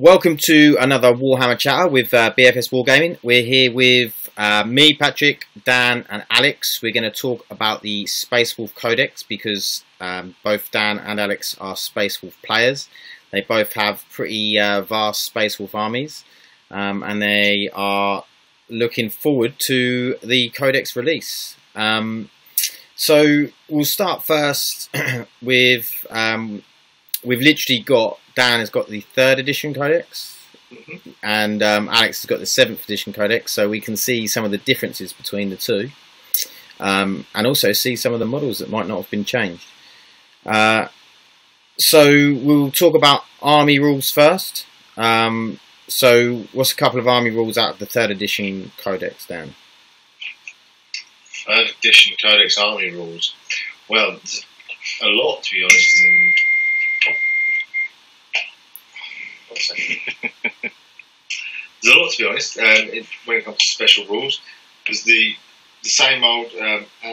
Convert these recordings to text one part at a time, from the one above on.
Welcome to another Warhammer chatter with BFS Wargaming. We're here with me, Patrick, Dan and Alex. We're going to talk about the Space Wolf Codex because both Dan and Alex are Space Wolf players. They both have pretty vast Space Wolf armies and they are looking forward to the Codex release. So we'll start first with, we've literally got, Dan has got the 3rd edition Codex, and Alex has got the 7th edition Codex, so we can see some of the differences between the two, and also see some of the models that might not have been changed. So we'll talk about army rules first. So what's a couple of army rules out of the 3rd edition Codex, Dan? 3rd edition Codex army rules. Well, there's a lot, to be honest. There's a lot, to be honest, when it comes to special rules. There's the same old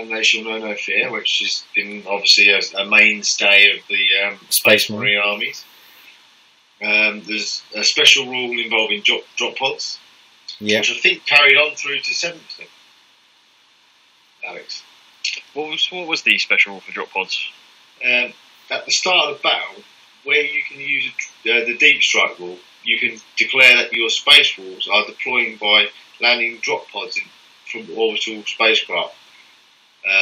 Nation Know No Fear, which has been obviously a mainstay of the Space Marine armies. There's a special rule involving drop pods, which I think carried on through to 7th. Alex, what was the special rule for drop pods? At the start of the battle, where you can use the deep strike rule, you can declare that your space wolves are deploying by landing drop pods from orbital spacecraft.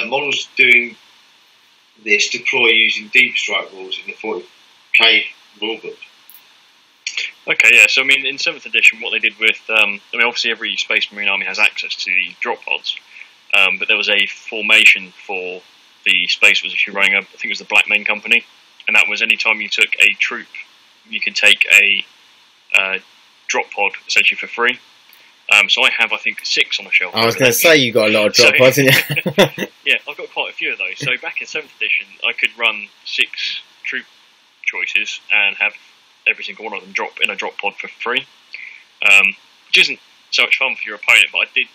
Models doing this deploy using deep strike rules in the 40k rulebook. Okay, yeah. So I mean, in 7th edition, what they did with, I mean, obviously every Space Marine army has access to the drop pods, but there was a formation for the Space Wolves if you're running I think it was the Black Main Company. And that was any time you took a troop, you could take a drop pod essentially for free. So I have, I think, 6 on the shelf. I was going to say you got a lot of drop pods, didn't you? Yeah, I've got quite a few of those. So back in 7th edition, I could run 6 troop choices and have every single one of them drop in a drop pod for free, which isn't so much fun for your opponent. But I think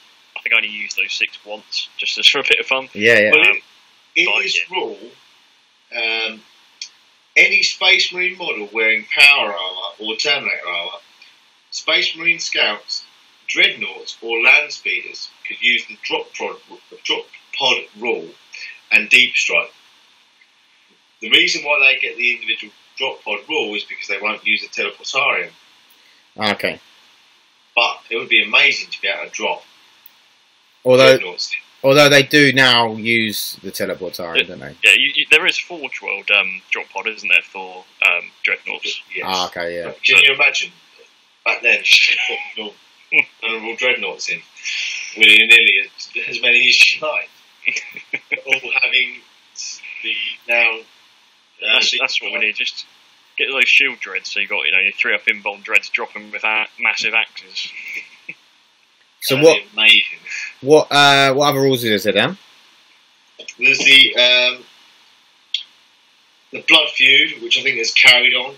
I only used those 6 once, just as for a bit of fun. Yeah, yeah. But in this rule, any Space Marine model wearing power armour or Terminator armour, Space Marine scouts, dreadnoughts or land speeders could use the drop pod rule and deep strike. The reason why they get the individual drop pod rule is because they won't use the teleportarium. Okay. But it would be amazing to be able to drop dreadnoughts. Although they do now use the teleportarium, don't they? Yeah, there is Forge World drop pod, isn't there, for dreadnoughts? Yes. Ah, okay, yeah. Can you imagine back then putting your honourable dreadnoughts in, willy-nilly, as many as you like, all having the now. That's what we need. Just get those shield dreads. So you got your 3-up inbound dreads dropping with massive axes. So amazing. What other rules is there, Dan? There's the Blood Feud, which I think is carried on.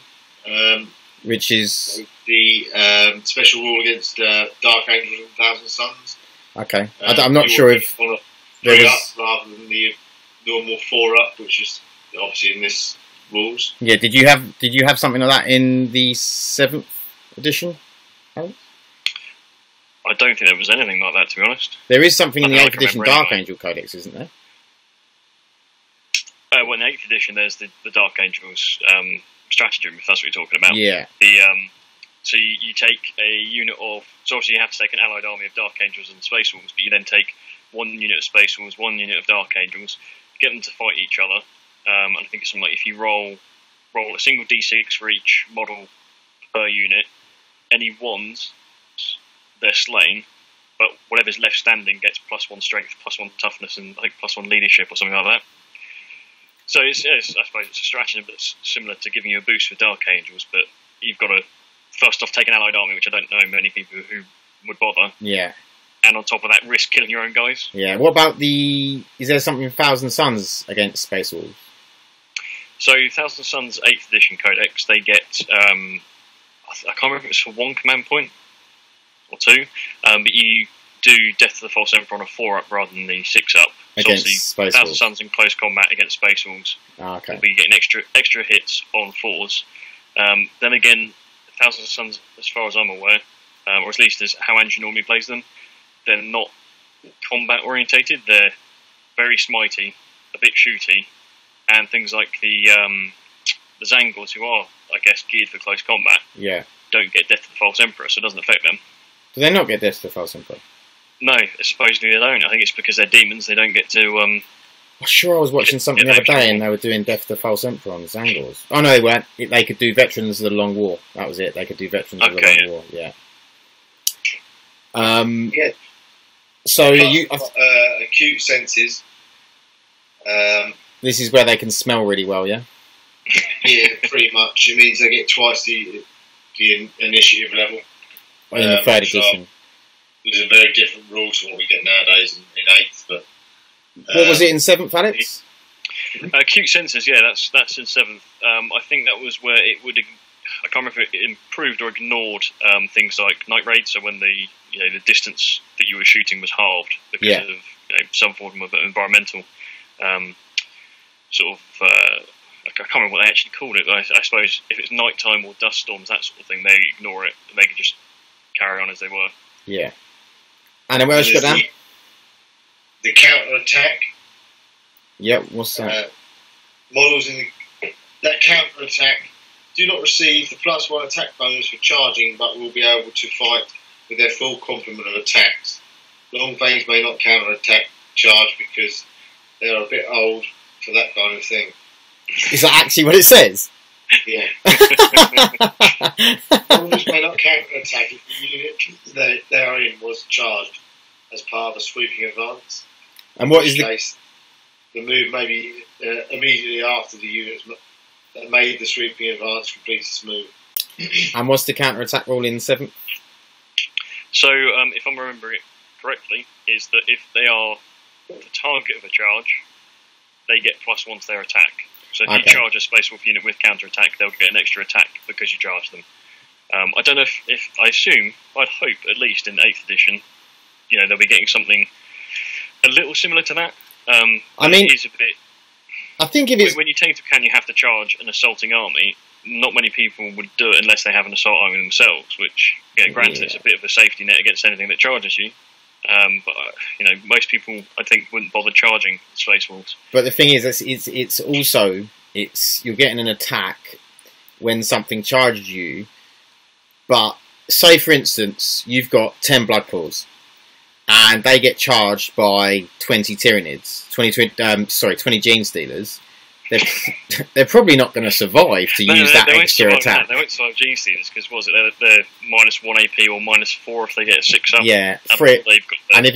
Which is the special rule against Dark Angels and Thousand Suns. Okay, I'm not sure if on a 3-up rather than the normal 4-up, which is obviously in this rules. Yeah, did you have something like that in the 7th edition? I don't think there was anything like that, to be honest. There is something in the 8th edition Dark Angel Codex, isn't there? Well, in the 8th edition, there's the Dark Angels stratagem, if that's what you're talking about. Yeah. So you take a unit of... So obviously you have to take an allied army of Dark Angels and Space Wolves, but you then take 1 unit of Space Wolves, 1 unit of Dark Angels, get them to fight each other. And I think it's something like if you roll a single d6 for each model per unit, any ones... they're slain, but whatever's left standing gets +1 strength, +1 toughness, and I think +1 leadership or something like that. So I suppose it's a stratagem that's similar to giving you a boost for Dark Angels, but you've got to first off take an allied army, which I don't know many people who would bother. Yeah. And on top of that, risk killing your own guys. Yeah. What about is there something in Thousand Suns against Space Wolves? So Thousand Suns 8th edition Codex, they get I can't remember if it's for 1 command point or 2, but you do Death to the False Emperor on a 4-up rather than the 6-up. So against Space Thousand Wolves. Suns in close combat against Space Wolves. Oh, okay. You'll be getting extra hits on 4s. Then again, Thousands of Suns, as far as I'm aware, or at least as how Andrew normally plays them, they're not combat orientated. They're very smitey, a bit shooty, and things like the Zangors, who are, I guess, geared for close combat, don't get Death to the False Emperor, so it doesn't affect them. Do they not get Death to the False Emperor? No, supposedly they don't. I think it's because they're demons. They don't get to. I'm sure I was watching something the other day, and they were doing Death to the False Emperor on the Zangors. Oh no, they weren't. They could do Veterans of the Long War. That was it. They could do Veterans of the Long War. Yeah. So you acute senses. This is where they can smell really well, yeah. Yeah, pretty much. It means they get twice the initiative level. In the third edition. There's a very different rule to what we get nowadays in 8th. But what was it in 7th, Alex? Acute senses, yeah, that's in 7th. I think that was where it would. I can't remember if it improved or ignored things like night raid. So when the distance that you were shooting was halved because of some form of environmental sort of. I can't remember what they actually called it. But I suppose if it's nighttime or dust storms, that sort of thing, they ignore it and they could just carry on as they were. Yeah. And then where else you got down? The counter attack. Yep. What's that? Models that counter attack do not receive the +1 attack bonus for charging, but will be able to fight with their full complement of attacks. Long things may not counter attack charge because they are a bit old for that kind of thing. Is that actually what it says? Yeah. Models may not counter attack if the unit they are in was charged as part of a sweeping advance. And what is case, the move may be immediately after the units that made the sweeping advance completes its move. And what's the counter attack rule in 7th? So, if I'm remembering it correctly, is that if they are the target of a charge, they get +1 to their attack. So if you charge a Space Wolf unit with counter attack, they'll get an extra attack because you charge them. I don't know if I assume, I'd hope at least in 8th edition, they'll be getting something a little similar to that. I mean, it is a bit. I think if it's when you take to can, you have to charge an assaulting army. Not many people would do it unless they have an assault army themselves. Which, granted, it's a bit of a safety net against anything that charges you. But most people, I think, wouldn't bother charging Space Wolves. But the thing is, it's also you're getting an attack when something charges you. But say, for instance, you've got 10 Blood Claws, and they get charged by 20 Tyranids, 20 Gene Stealers. They're probably not going to survive to use that extra attack. They won't survive Gene Stealers because they're -1 AP or -4 if they get a 6-up. Yeah, and if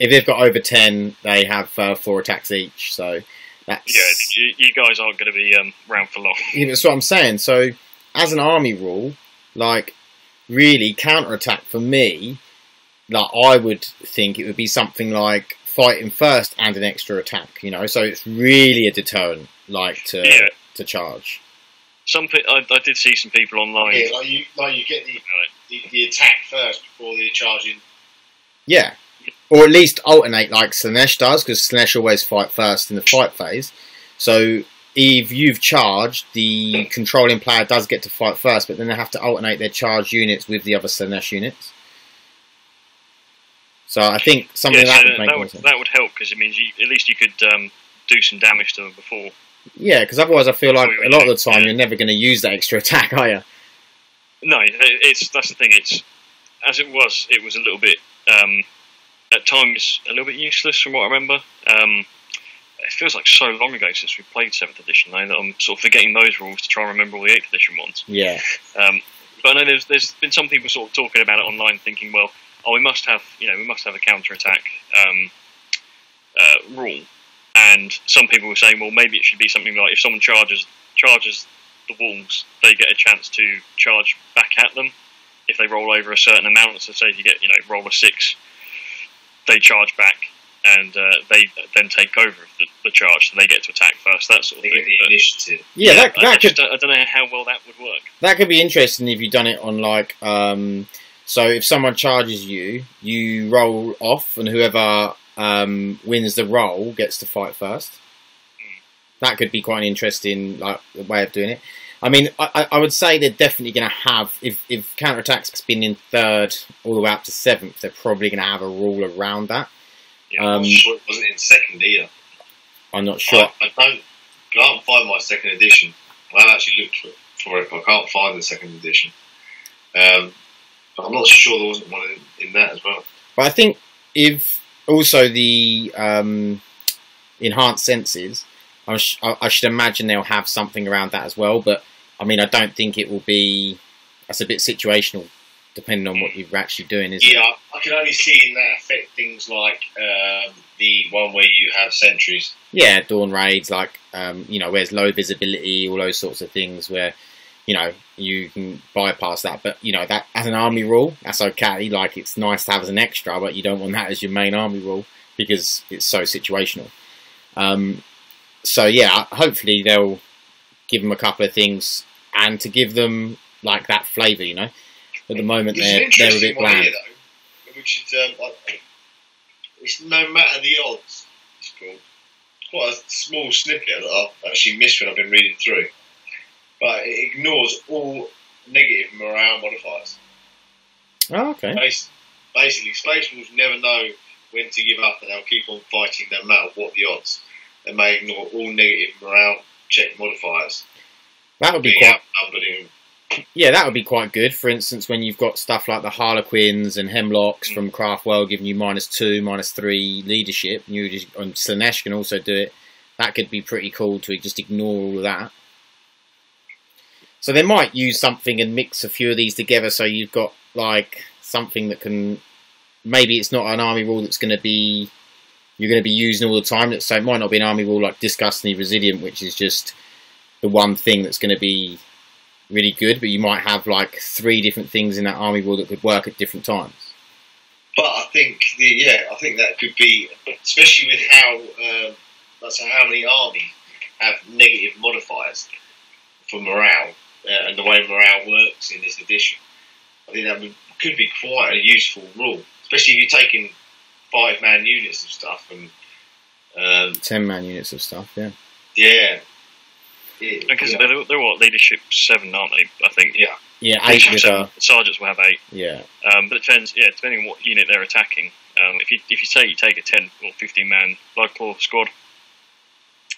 they've got over 10, they have 4 attacks each. So that's you guys aren't going to be around for long. Yeah, that's what I'm saying. So as an army rule, really counter attack for me. I would think it would be something like fighting first and an extra attack, so it's really a deterrent, to charge. I did see some people online. Yeah, you get the attack first before the charging. Yeah, or at least alternate like Slanesh does, because Slanesh always fight first in the fight phase. So if you've charged, the controlling player does get to fight first, but then they have to alternate their charged units with the other Slanesh units. So I think something would make more sense. That would help because it means at least you could do some damage to them before. Yeah, because otherwise I feel like a lot of the time you're never going to use that extra attack, are you? No, that's the thing. It was a little bit at times a little bit useless from what I remember. It feels like so long ago since we played 7th edition though that I'm sort of forgetting those rules to try and remember all the 8th edition ones. Yeah. But I know there's been some people sort of talking about it online, thinking, well, we must have a counter attack rule, and some people were saying, well, maybe it should be something like if someone charges the wolves, they get a chance to charge back at them if they roll over a certain amount. So say if you get roll a 6, they charge back, and they then take over the charge, so they get to attack first. That sort of thing. The initiative. Yeah, I don't know how well that would work. That could be interesting if you've done it on so if someone charges you, you roll off, and whoever wins the roll gets to fight first. That could be quite an interesting way of doing it. I mean, I would say they're definitely going to have, if counterattack's been in 3rd all the way up to 7th, they're probably going to have a rule around that. Yeah, I'm not sure it wasn't in 2nd either. I'm not sure. I can't find my 2nd edition. I've actually looked for it, but I can't find the 2nd edition. But I'm not sure there wasn't one in that as well. But I think if also the enhanced senses, I should imagine they'll have something around that as well. But I mean, I don't think it will be. That's a bit situational, depending on what you're actually doing, isn't it? Yeah, I can only see that affect things like the one where you have sentries. Yeah, dawn raids, like you know, where's low visibility, all those sorts of things where, you know, you can bypass that. But you know, that as an army rule, that's okay. Like, it's nice to have as an extra, but you don't want that as your main army rule because it's so situational. So yeah, hopefully they'll give them a couple of things and to give them like that flavour, you know. At the moment they're a bit bland. Here, though, which is it's no matter the odds. It's called quite a small snippet that I've actually missed when I've been reading through, but it ignores all negative morale modifiers. Oh, okay. Basically, Space Wolves never know when to give up, and they'll keep on fighting no matter what the odds. They may ignore all negative morale check modifiers. That would be quite. Yeah, that would be quite good. For instance, when you've got stuff like the Harlequins and Hemlocks from Craftwell giving you -2, -3 leadership, and you just and Slanesh can also do it. That could be pretty cool to just ignore all of that. So they might use something and mix a few of these together, so you've got like something that can. Maybe it's not an army rule that's going to be you're going to be using all the time. So it might not be an army rule like Disgustingly Resilient, which is just the one thing that's going to be really good, but you might have like 3 different things in that army rule that could work at different times. But I think, I think that could be, especially with how many armies have negative modifiers for morale and the way morale works in this edition. I think that could be quite a useful rule, especially if you're taking 5-man units of stuff and 10-man units of stuff. Yeah. Yeah. Because they're what, leadership 7, aren't they? I think. Yeah. Yeah, 8 with sergeants will have 8. Yeah. But it depends. Yeah, depending on what unit they're attacking. If you say you take a 10 or 15-man Bloodclaw squad,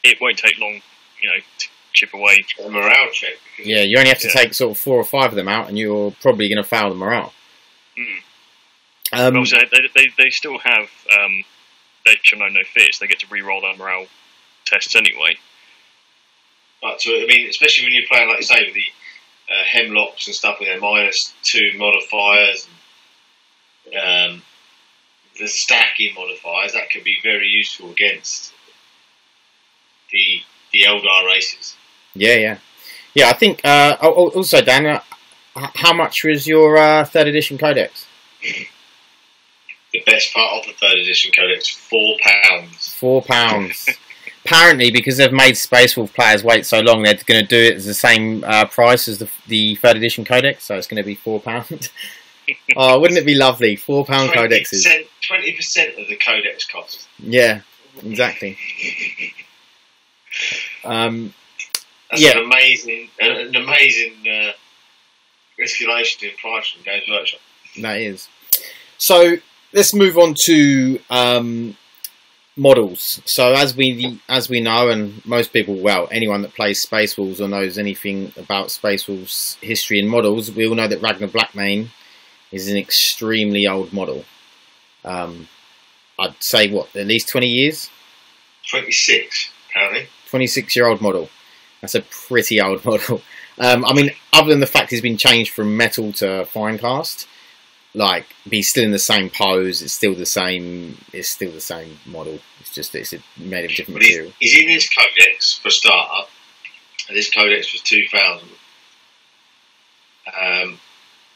it won't take long, you know, to chip away a morale check. Yeah, you only have to take sort of 4 or 5 of them out, and you're probably going to foul the morale. Also, they still have they show no fears. They get to re-roll their morale tests anyway. But I mean, especially when you're playing, like you say, with the Hemlocks and stuff with their -2 modifiers, and the stacking modifiers, that could be very useful against the Eldar races. Yeah. I think. Also, Dan, how much was your 3rd edition Codex? The best part of the 3rd edition Codex, £4. £4. Apparently, because they've made Space Wolf players wait so long, they're going to do it as the same price as the 3rd edition Codex, so it's going to be £4. Oh, wouldn't it be lovely? £4 codexes. 20% of the Codex cost. Yeah, exactly. That's an amazing escalation in price from Games Workshop. That is. So let's move on to models. So as we know, and most people, well, anyone that plays Space Wolves or knows anything about Space Wolves history and models, we all know that Ragnar Blackmane is an extremely old model. I'd say what, at least 20 years? 26, apparently. 26-year-old model. That's a pretty old model. I mean, other than the fact he's been changed from metal to fine cast, like, he's still in the same pose. It's still the same. It's still the same model. It's just it's made of different material. He's in this Codex for a starter, and this Codex was 2000.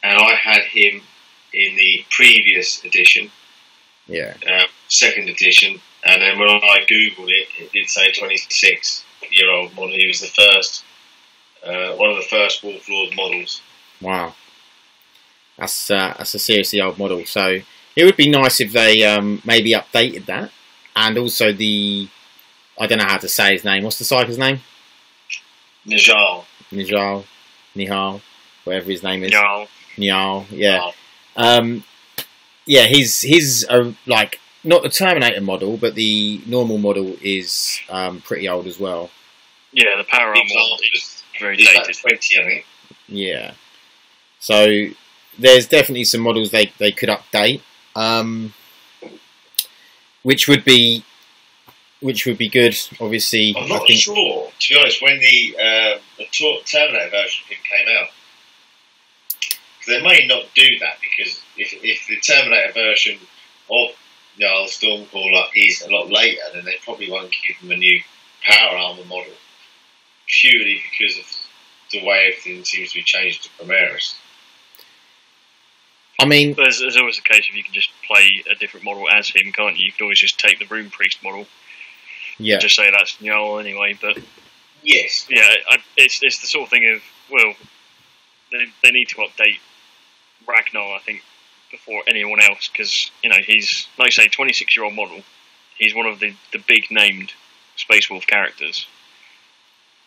And I had him in the previous edition. Yeah. 2nd edition, and then when I googled it, it did say 26-year-old model. He was the first, one of the first Wolf Lord models. Wow. That's a seriously old model. So it would be nice if they maybe updated that, and also I don't know how to say his name. What's the Psyker's name? Najal. Nihal, whatever his name is. Jarl. Yeah. Yeah, he's like not the Terminator model, but the normal model is pretty old as well. Yeah, the power armor is very dated. Like 20, I think. Yeah. So there's definitely some models they could update, which would be good. Obviously, I'm not sure, to be honest, when the Terminator version of him came out. They may not do that because if the Terminator version of Jarl Stormcaller is a lot later, then they probably won't give him a new power armor model, purely because of the way everything seems to be changed to Primaris. I mean, there's always a case if you can just play a different model as him, can't you? You can always just take the Rune Priest model. Yeah. Just say that's Jarl anyway, but yes, yeah, it's the sort of thing of, well, they need to update Ragnar, I think, before anyone else, because, you know, he's, like I say, 26-year-old model. He's one of the big named Space Wolf characters,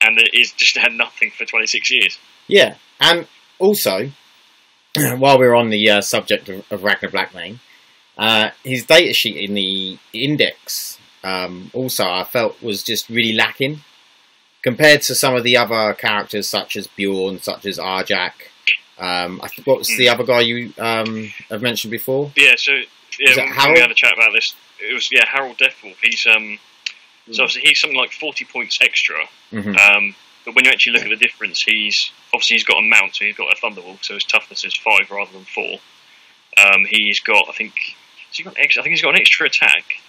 and he's just had nothing for 26 years. Yeah, and also, while we're on the subject of Ragnar Blackmane, his datasheet in the index also I felt was just really lacking compared to some of the other characters such as Bjorn, such as Arjak. I think what was the other guy you have mentioned before? Yeah, so when we had a chat about this, it was Harold Deathwolf. He's so obviously he's something like 40 points extra. But when you actually look at the difference, he's got a mount, so he's got a Thunderwolf, so his toughness is 5 rather than 4. He's got, I think he's got an extra attack,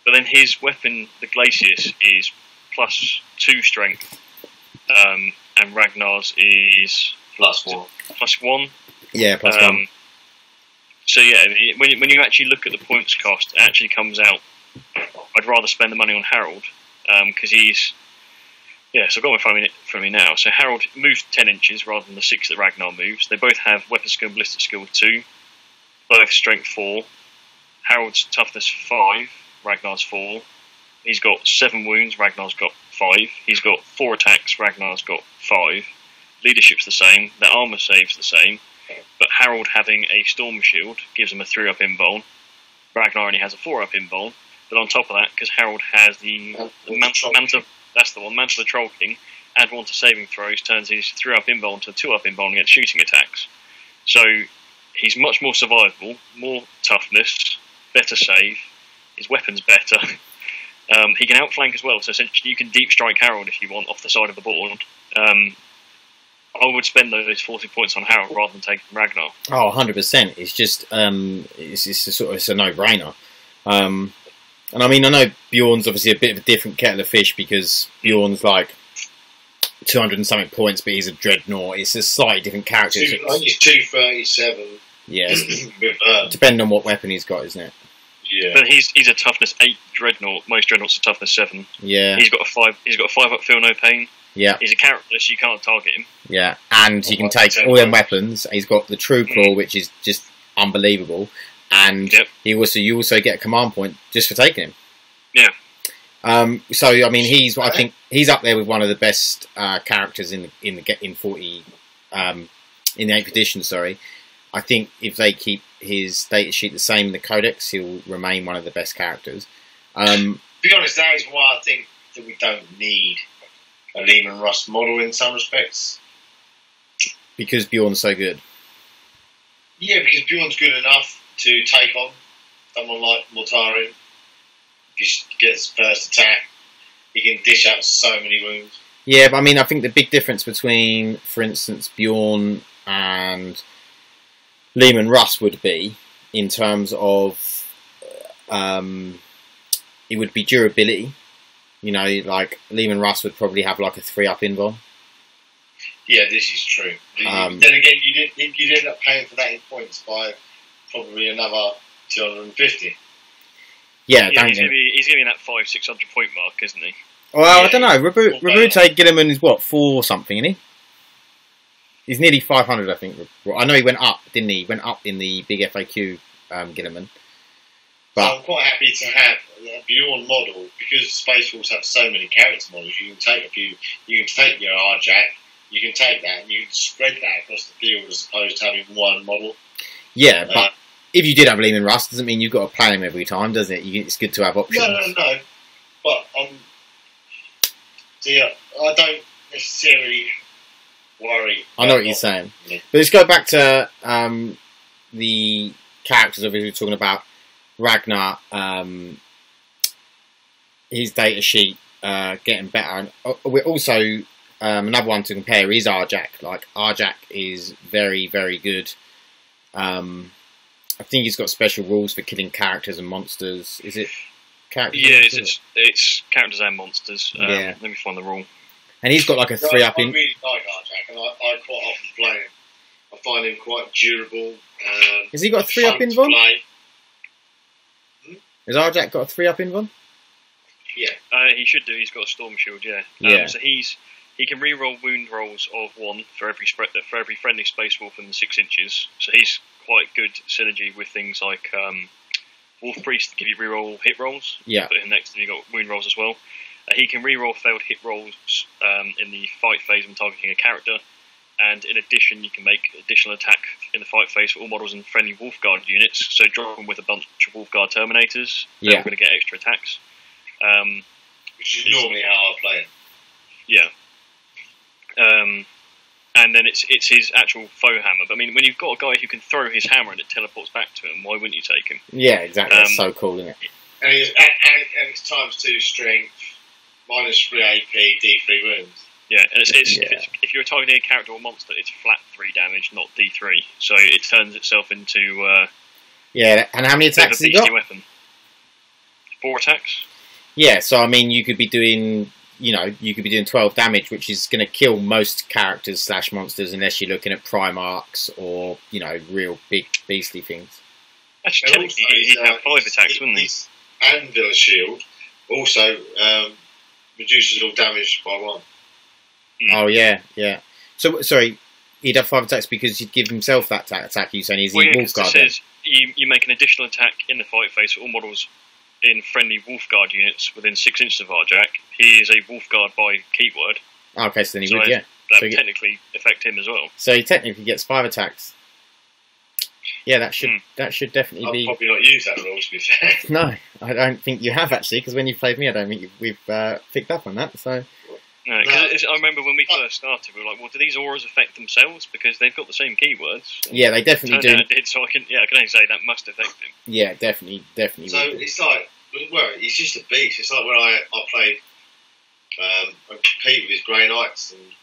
but then his weapon, the Glacius, is +2 strength, and Ragnar's is +1. +1. Yeah, +1. So yeah, when you actually look at the points cost, it actually comes out. I'd rather spend the money on Harold because he's. Yeah, so I've got one in front of me now. So Harold moves 10 inches rather than the 6 that Ragnar moves. They both have weapon skill and ballistic skill 2, both strength 4. Harold's toughness 5, Ragnar's 4. He's got 7 wounds, Ragnar's got 5. He's got 4 attacks, Ragnar's got 5. Leadership's the same, their armour save's the same, but Harold having a storm shield gives him a 3-up invuln. Ragnar only has a 4-up invuln, but on top of that, because Harold has the Mantle, that's the one, Mantle of Troll King, add 1 to saving throws, turns his 3-up invuln to a 2-up invuln against shooting attacks. So he's much more survivable, more toughness, better save, his weapon's better. He can outflank as well, so essentially you can deep strike Harold if you want off the side of the board. I would spend those 40 points on Harold rather than taking Ragnar. Oh, 100%. It's just it's a no-brainer. And I mean, I know Bjorn's obviously a bit of a different kettle of fish because Bjorn's like 200 and something points, but he's a dreadnought. It's a slightly different character. I think he's 237. Yeah, depending on what weapon he's got, isn't it? Yeah. But he's a toughness 8 dreadnought. Most dreadnoughts are toughness 7. Yeah. He's got a 5. He's got a 5-up feel no pain. Yeah. He's a characterless. You can't target him. Yeah, and he can take all them weapons. He's got the True Claw, which is just unbelievable. And you also get a command point just for taking him. Yeah. So I mean, I think he's up there with one of the best characters in the 8th edition. Sorry, I think if they keep his data sheet the same in the Codex, he'll remain one of the best characters. To be honest, that is why I think that we don't need a Lehman Russ model in some respects. Because Bjorn's so good. Yeah, because Bjorn's good enough to take on someone like Mortarion. If he gets first attack, he can dish out so many wounds. Yeah, but I mean, I think the big difference between, for instance, Bjorn and Lehman Russ would be in terms of it would be durability. You know, like Lehman Russ would probably have like a 3-up invuln. Yeah, this is true. Then again, you'd end up paying for that in points by probably another 250. Yeah, he's going to be in that 500-600 point mark, isn't he? Well, yeah, I don't know. Rabute Gilliman is what, 4 something, isn't he? He's nearly 500, I think. I know he went up, didn't he? He went up in the big FAQ Gilliman. But so I'm quite happy to have a Bjorn model because Space Wolves have so many character models. You can take your Arjak, you can take that and you can spread that across the field as opposed to having one model. Yeah, but if you did have Leman Russ, doesn't mean you've got to play him every time, does it? It's good to have options. No. But I don't necessarily worry. I know what you're saying. Yeah. But let's go back to the characters. Obviously, we're talking about Ragnar, his data sheet getting better. And we're also, another one to compare is Arjak. Like, Arjak is very, very good. I think he's got special rules for killing characters and monsters. Is it characters? Yeah, it's characters and monsters. Yeah. Let me find the rule. And he's got like a 3-up in. I really like Arjak, and I quite often play him. I find him quite durable. Has he got a 3-up in Von? Has Arjak got a 3-up in Von? Yeah. He should do. He's got a storm shield. Yeah. Yeah. So he can re-roll wound rolls of 1 for every friendly space wolf within 6 inches. So he's quite good synergy with things like Wolf Priest to give you re-roll hit rolls. Yeah. Put him next, and you got wound rolls as well. He can re-roll failed hit rolls in the fight phase when targeting a character, and in addition, you can make additional attack in the fight phase for all models and friendly Wolfguard units. So drop them with a bunch of Wolfguard Terminators. They're going to get extra attacks. Which is normally how I play him. Yeah. And then it's his actual foe hammer. But I mean, when you've got a guy who can throw his hammer and it teleports back to him, why wouldn't you take him? Yeah, exactly. That's so cool, isn't it? And it's ×2 strength, -3 AP, D3 wounds. Yeah, and if you're targeting a character or monster, it's flat 3 damage, not D3. So it turns itself into yeah. And how many attacks has he got? Weapon. 4 attacks. Yeah, so I mean, you could be doing 12 damage, which is going to kill most characters / monsters, unless you're looking at Primarchs or real big beastly things. Actually, he'd have 5 attacks, wouldn't he? Anvil Shield also reduces all damage by 1. Oh yeah. So sorry, he'd have 5 attacks because he'd give himself that attack. You saying he's Wolfguard? It says you make an additional attack in the fight phase for all models in friendly Wolfguard units within 6 inches of Arjak. He is a Wolfguard by keyword. Okay, so then he would, yeah. That would technically affect him as well. So he technically gets 5 attacks. Yeah, that should definitely be. I'll probably not use that rule, to be fair. No, I don't think you have actually, because when you've played me, I don't think we've picked up on that. So. No, I remember when we first started, we were like, well, do these auras affect themselves? Because they've got the same keywords. Yeah, they definitely do. So I can only say that must affect him. Yeah, definitely. So it's like, well, he's just a beast. It's like when I played, I competed with Grey Knights and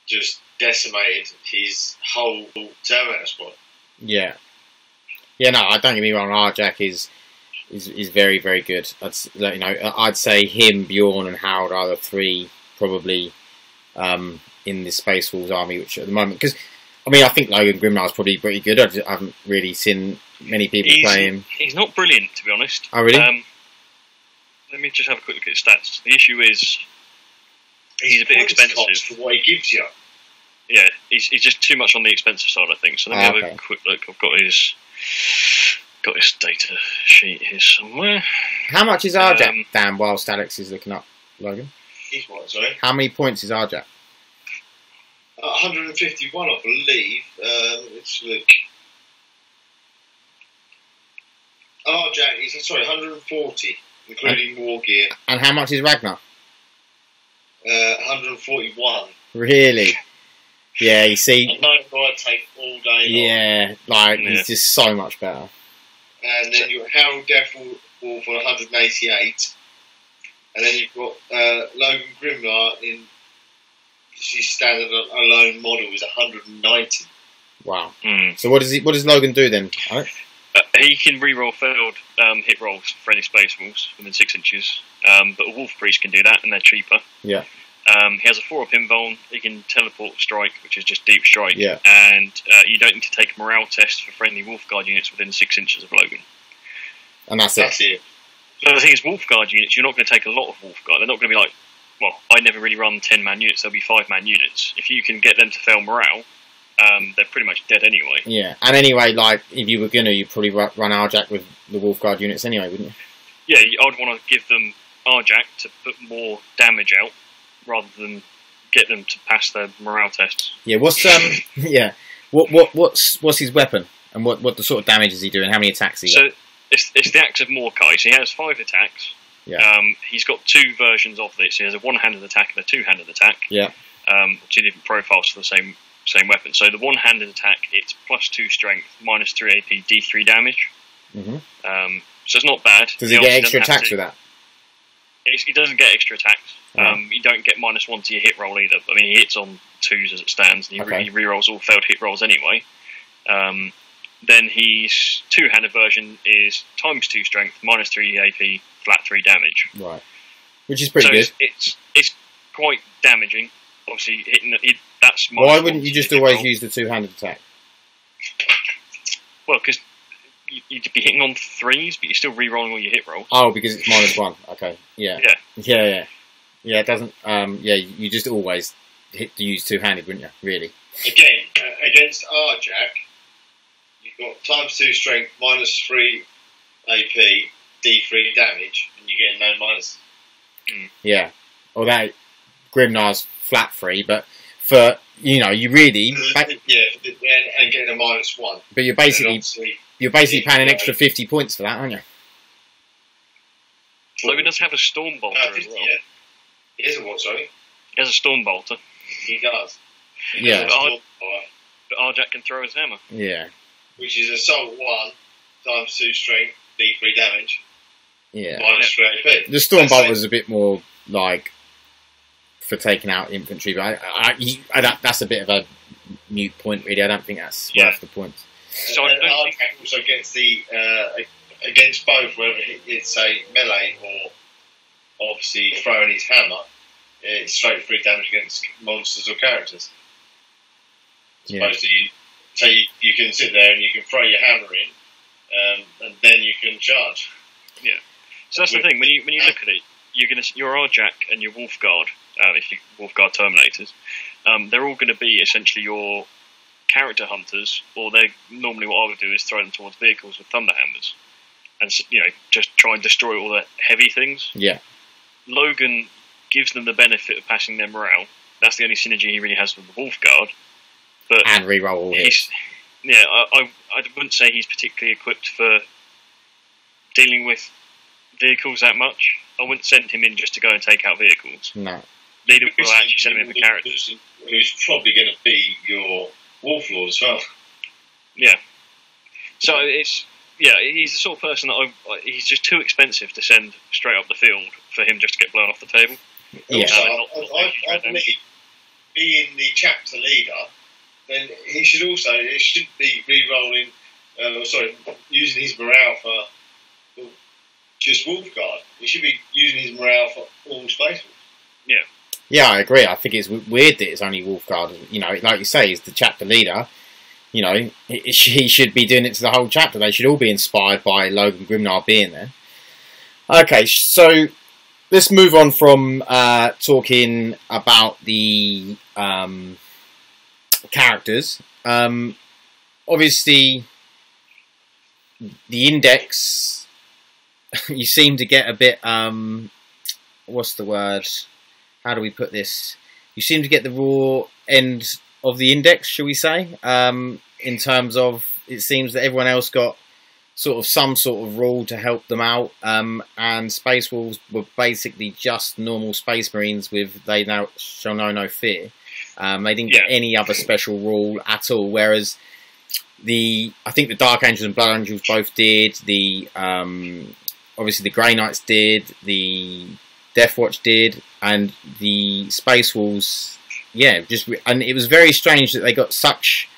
just decimated his whole Terminator squad. Yeah. Yeah, no, don't get me wrong, Arjak is very, very good. I'd say him, Bjorn and Harold are the 3 probably in the Space Wolves army, which at the moment, because I mean, I think Logan Grimnar is probably pretty good. I haven't really seen many people play him. He's not brilliant, to be honest. Oh, really? Let me just have a quick look at his stats. The issue is he's a bit expensive for what he gives you. Yeah, he's just too much on the expensive side, I think. So let me have a quick look. I've got his data sheet here somewhere. How much is Arjak, Dan, whilst Alex is looking up, Logan? He's what, sorry? How many points is Arjak? 151, I believe. Let's look. Arjak is 140, including war gear. And how much is Ragnar? 141. Really? Yeah, you see. I know I'd take all day long. Yeah, he's just so much better. And then you've got Harold Death Wolf on 188. And then you've got Logan Grimnar in his standard alone model is 190. Wow. So what does Logan do then? He can re-roll failed hit rolls for any Space Wolves within 6 inches. But a Wolf Priest can do that, and they're cheaper. Yeah. He has a 4-up invuln. He can teleport strike, which is just deep strike. Yeah. And you don't need to take a morale test for friendly Wolfguard units within 6 inches of Logan. And that's it. So the thing is, Wolfguard units, you're not going to take a lot of Wolfguard. They're not going to be like, well, I never really run 10-man units. They'll be 5-man units. If you can get them to fail morale, they're pretty much dead anyway. Yeah. And anyway, if you were going to, you'd probably run Arjak with the Wolfguard units anyway, wouldn't you? Yeah, I'd want to give them Arjak to put more damage out, rather than get them to pass their morale tests. Yeah. What's his weapon, and what the sort of damage is he doing? How many attacks he got? So it's the Axe of Mordecai. So he has 5 attacks. Yeah. He's got 2 versions of this. He has a one-handed attack and a two-handed attack. Yeah. 2 different profiles for the same weapon. So the one-handed attack, it's +2 strength, -3 AP, D3 damage. Mm-hmm. So it's not bad. Does he get extra attacks with that? He doesn't get extra attacks. Oh. You don't get -1 to your hit roll either. I mean, he hits on 2s as it stands, and he re-rolls all failed hit rolls anyway. Then his two-handed version is ×2 strength, -3 AP, flat 3 damage. Right. Which is pretty good. It's quite damaging. Obviously, that's. Why wouldn't you just always use the two-handed attack? Well, because you'd be hitting on 3s, but you're still re-rolling all your hit rolls. Oh, because it's -1. Okay. Yeah. Yeah. Yeah. It doesn't. You just always use two-handed, wouldn't you? Really. Again, against Arjak, you've got ×2 strength, -3 AP, D3 damage, and you get no minus. Yeah. Although Grimnar's flat 3, but for you really. And getting a -1. But you're basically paying an extra 50 points for that, aren't you? Logan does have a Storm Bolter as well. Yeah. He has a what, sorry? He has a Storm Bolter. He does. Yeah. But Arjak can throw his hammer. Yeah. Which is Assault 1, ×2 strength, D3 damage, Yeah. -3 AP. The Storm Bolter was a bit more like for taking out infantry, but that's a bit of a mute point, really. I don't think that's worth the points. So I don't think also against both, whether it's a melee or obviously throwing his hammer, it's straight 3 damage against monsters or characters. As opposed to you can sit there and you can throw your hammer in, and then you can charge. Yeah. So that's the thing. When you look at it, your Arjak and your Wolfguard, if you Wolfguard Terminators, they're all going to be essentially your character hunters, or they normally what I would do is throw them towards vehicles with thunderhammers, and just try and destroy all the heavy things. Yeah. Logan gives them the benefit of passing their morale. That's the only synergy he really has with the Wolfguard. But And reroll all hits. Yeah, I wouldn't say he's particularly equipped for dealing with vehicles that much. I wouldn't send him in just to go and take out vehicles. No. Neither will I actually send him in for characters. Who's probably going to be your Wolf Lord as well. Yeah. So he's the sort of person that he's just too expensive to send straight up the field for him just to get blown off the table. Yeah. I believe, being the chapter leader, then he should be re-rolling, using his morale for just Wolfguard. He should be using his morale for all Space Wolves. Yeah. Yeah, I agree. I think it's weird that it's only Wolfguard. Like you say, he's the chapter leader. He should be doing it to the whole chapter. They should all be inspired by Logan Grimnar being there. Okay, so let's move on from talking about the characters. Obviously, the index, you seem to get a bit, what's the word? How do we put this? You seem to get the raw end of the index, shall we say? In terms of, it seems that everyone else got some sort of rule to help them out, and Space Wolves were basically just normal Space Marines with "they now shall know no fear." They didn't get any other special rule at all. Whereas I think the Dark Angels and Blood Angels both did. Obviously the Grey Knights did. The Death Watch did, and the Space Wolves, and it was very strange that they got such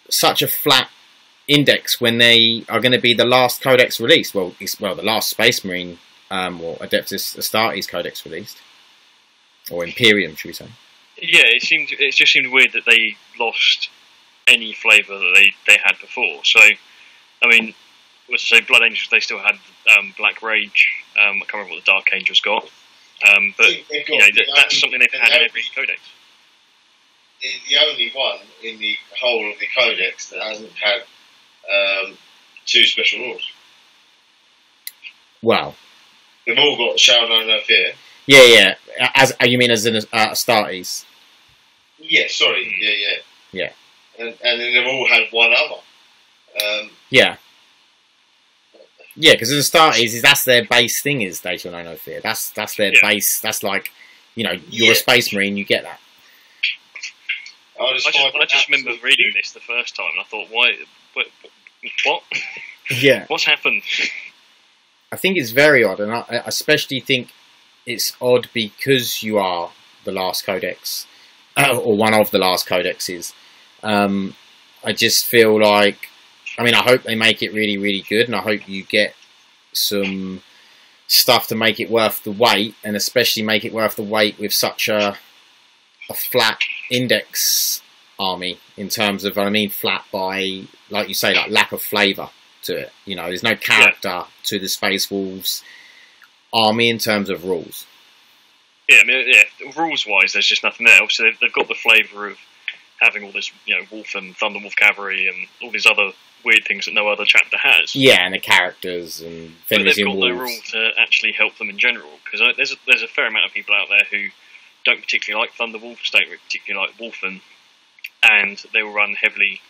such a flat index when they are going to be the last Codex released. The last Space Marine or Adeptus Astartes Codex released, or Imperium, should we say? Yeah, it just seemed weird that they lost any flavour that they had before. So, I mean, Blood Angels, they still had Black Rage. I can't remember what the Dark Angels got, but that's something they've had in every Codex. The only one in the whole of the Codex that hasn't had 2 special rules. Well, They've all got Shall Know No Fear. Yeah, yeah. As you mean as in Astartes? Yeah, sorry. Yeah. And then they've all had one other. Yeah. Yeah, because in Astartes, that's their base thing. Is They Shall Know No Fear. That's their base. That's like, you know, you're a Space Marine, you get that. I just remember reading this the first time, and I thought, why? What? Yeah. What's happened? I think it's very odd, and I especially think it's odd because you are the last codex, or one of the last codexes. I just feel like, I mean, I hope they make it really, really good, and I hope you get some stuff to make it worth the wait, and especially make it worth the wait with such a flat index army, in terms of, I mean, flat by, like you say, like lack of flavour to it. You know, there's no character to the Space Wolves army in terms of rules. Yeah, I mean, rules-wise, there's just nothing there. Obviously, they've got the flavour of having all this, you know, Wolf and Thunderwolf cavalry and all these other weird things that no other chapter has. Yeah, and the characters and but they've got wolves. no rule to actually help them in general, because there's a fair amount of people out there who don't particularly like Thunderwolves, don't particularly like Wolfen, and they will run heavily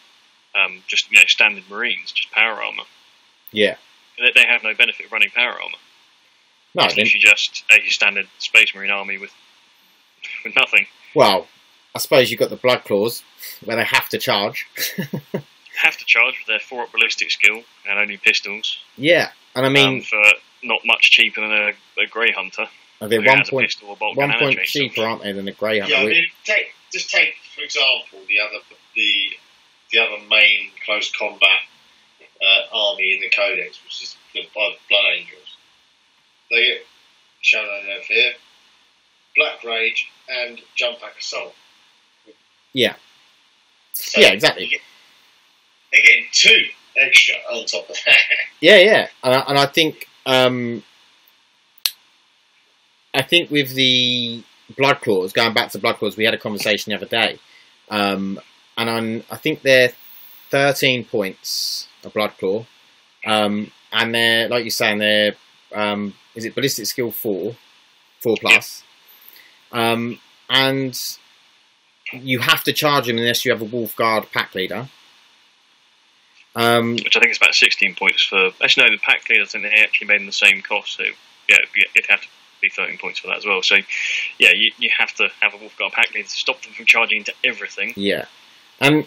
just, you know, standard Marines, just power armour. Yeah. They have no benefit of running power armour. No, it's literally just a standard Space Marine army with nothing. Well, I suppose you've got the Blood Claws, where they have to charge. Have to charge with their 4-up ballistic skill and only pistols. Yeah, and I mean, for not much cheaper than a Grey Hunter. They're 1 point cheaper, aren't they, than a Grey Hunter? Yeah, I mean, take for example the other main close combat army in the Codex, which is the Blood Angels. They get Shall Know No Fear, Black Rage, and Jump Pack Assault. Yeah. So yeah, exactly. They're getting 2 extra on top of that. Yeah, yeah, and I think with the Blood Claws, going back to Blood Claws, we had a conversation the other day, and I think they're 13 points a Blood Claw, and they're, like you're saying, they're is it ballistic skill 4 plus, and you have to charge them unless you have a Wolf Guard pack leader. Which I think is about 16 points for... Actually, no, the pack leader, I think they actually made them the same cost, so yeah, it'd have to be 13 points for that as well. So, yeah, you have to have a Wolf Guard pack leader to stop them from charging into everything. Yeah. And